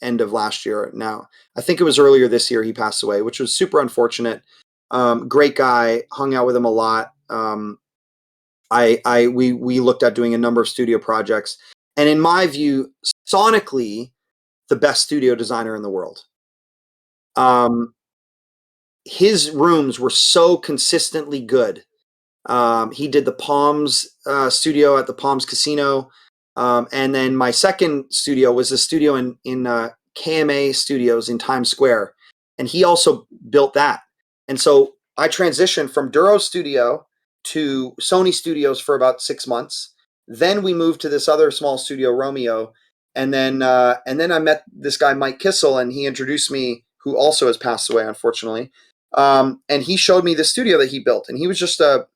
end of last year. Now, I think it was earlier this year he passed away, which was super unfortunate. Great guy, hung out with him a lot. We looked at doing a number of studio projects, and in my view, sonically, the best studio designer in the world. His rooms were so consistently good. He did the Palms studio at the Palms Casino, and then my second studio was a studio in KMA Studios in Times Square, and he also built that. And so I transitioned from Duro Studio to Sony Studios for about 6 months. Then we moved to this other small studio, Romeo, and then I met this guy Mike Kissel, and he introduced me, who also has passed away, unfortunately. And he showed me the studio that he built, and he was just a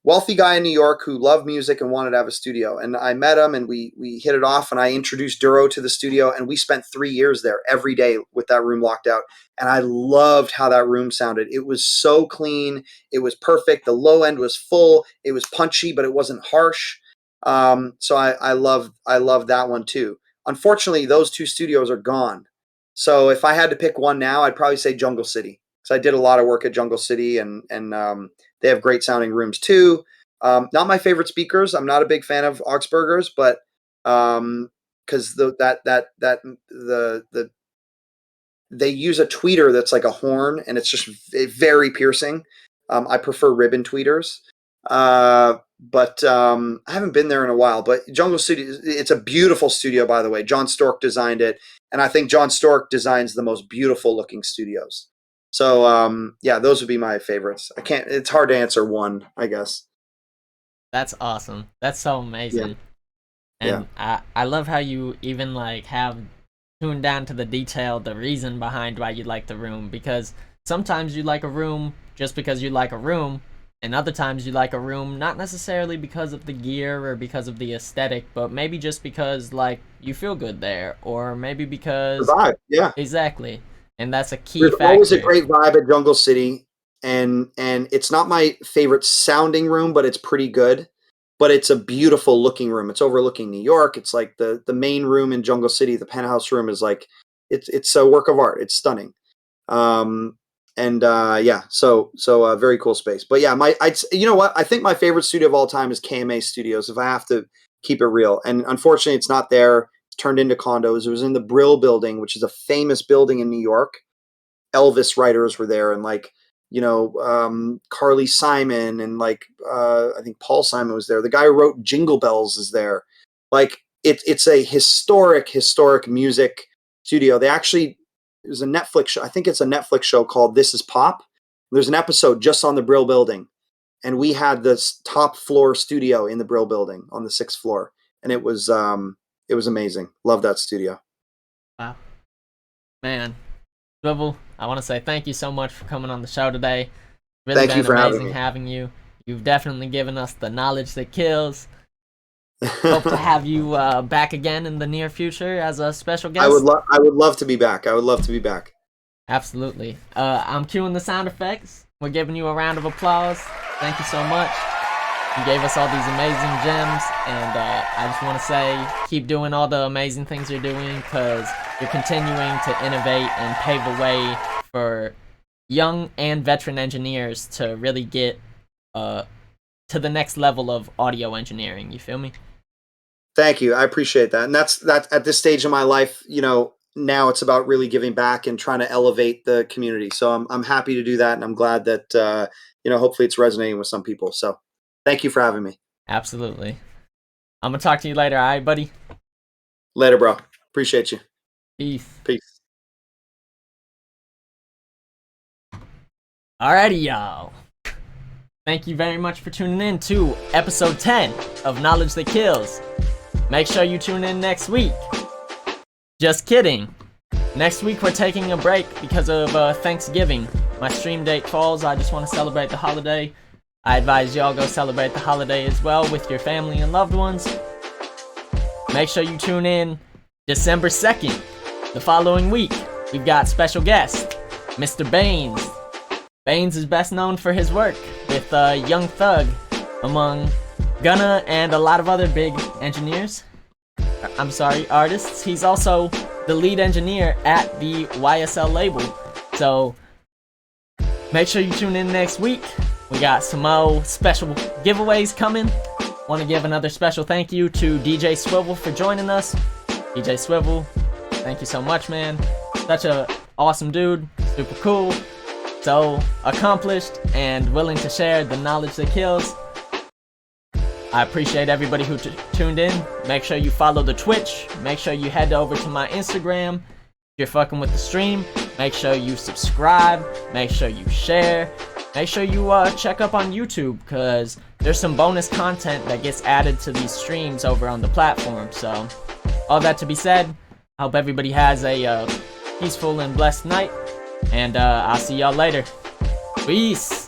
wealthy guy in New York who loved music and wanted to have a studio. And I met him, and we hit it off, and I introduced Duro to the studio, and we spent 3 years there every day with that room locked out. And I loved how that room sounded. It was so clean. It was perfect. The low end was full. It was punchy, but it wasn't harsh. So I love that one too. Unfortunately, those two studios are gone. So if I had to pick one now, I'd probably say Jungle City. So I did a lot of work at Jungle City, and they have great sounding rooms too. Not my favorite speakers. I'm not a big fan of Augsburgers, but because they use a tweeter that's like a horn, and it's just very piercing. I prefer ribbon tweeters. But I haven't been there in a while. But Jungle City, it's a beautiful studio, by the way. John Stork designed it, and I think John Stork designs the most beautiful looking studios. So yeah, those would be my favorites. I can't. It's hard to answer one, I guess. That's awesome. That's so Yeah, amazing. yeah. And I love how you even like have tuned down to the detail, the reason behind why you like the room. Because sometimes you like a room just because you like a room, and other times you like a room not necessarily because of the gear or because of the aesthetic, but maybe just because like you feel good there, or maybe The because vibe, yeah. exactly. And that's a key There's always a factor. great vibe at Jungle City, and it's not my favorite sounding room, but it's pretty good. But it's a beautiful looking room. It's overlooking New York. It's like the main room in Jungle City, the penthouse room, is like it's a work of art. It's stunning. Um, and yeah, so very cool space. But yeah, you know what? I think my favorite studio of all time is KMA Studios. If I have to keep it real, and unfortunately, it's not there. It's turned into condos. It was in the Brill Building, which is a famous building in New York. Elvis writers were there, and like Carly Simon, and like I think Paul Simon was there. The guy who wrote Jingle Bells is there. Like it's a historic music studio. They actually, it was a Netflix show. I think it's a Netflix show called This Is Pop. There's an episode just on the Brill Building, and we had this top floor studio in the Brill Building on the 6th floor, and it was amazing. Love that studio. Wow. Man, Swivel, I want to say thank you so much for coming on the show today. Really Thank you been for having amazing me. having you. You've definitely given us the knowledge that kills. Hope to have you back again in the near future as a special guest. I would love to be back. I would love to be back. Absolutely. I'm cueing the sound effects. We're giving you a round of applause. Thank you so much. You gave us all these amazing gems, and I just want to say keep doing all the amazing things you're doing, because you're continuing to innovate and pave the way for young and veteran engineers to really get to the next level of audio engineering. You feel me? Thank you. I appreciate that. And that's at this stage of my life, now it's about really giving back and trying to elevate the community. So I'm happy to do that, and I'm glad that hopefully it's resonating with some people. So thank you for having me. Absolutely. I'm gonna talk to you later, all right, buddy? Later, bro. Appreciate you. Peace. Peace. Alrighty, y'all. Thank you very much for tuning in to episode 10 of Knowledge That Kills. Make sure you tune in next week. Just kidding. Next week we're taking a break because of Thanksgiving. My stream date falls. I just want to celebrate the holiday. I advise y'all go celebrate the holiday as well with your family and loved ones. Make sure you tune in December 2nd. The following week, we've got special guest, Mr. Baines. Baines is best known for his work with Young Thug, among Gunna and a lot of other big artists. He's also the lead engineer at the YSL label. So make sure you tune in next week. We got some more special giveaways coming. Want to give another special thank you to DJ Swivel for joining us. DJ Swivel, thank you so much, man. Such a awesome dude, super cool, so accomplished, and willing to share the knowledge that kills. I appreciate everybody who tuned in. Make sure you follow the Twitch. Make sure you head over to my Instagram. If you're fucking with the stream, make sure you subscribe. Make sure you share. Make sure you check up on YouTube, because there's some bonus content that gets added to these streams over on the platform. So, all that to be said, I hope everybody has a peaceful and blessed night, and I'll see y'all later. Peace!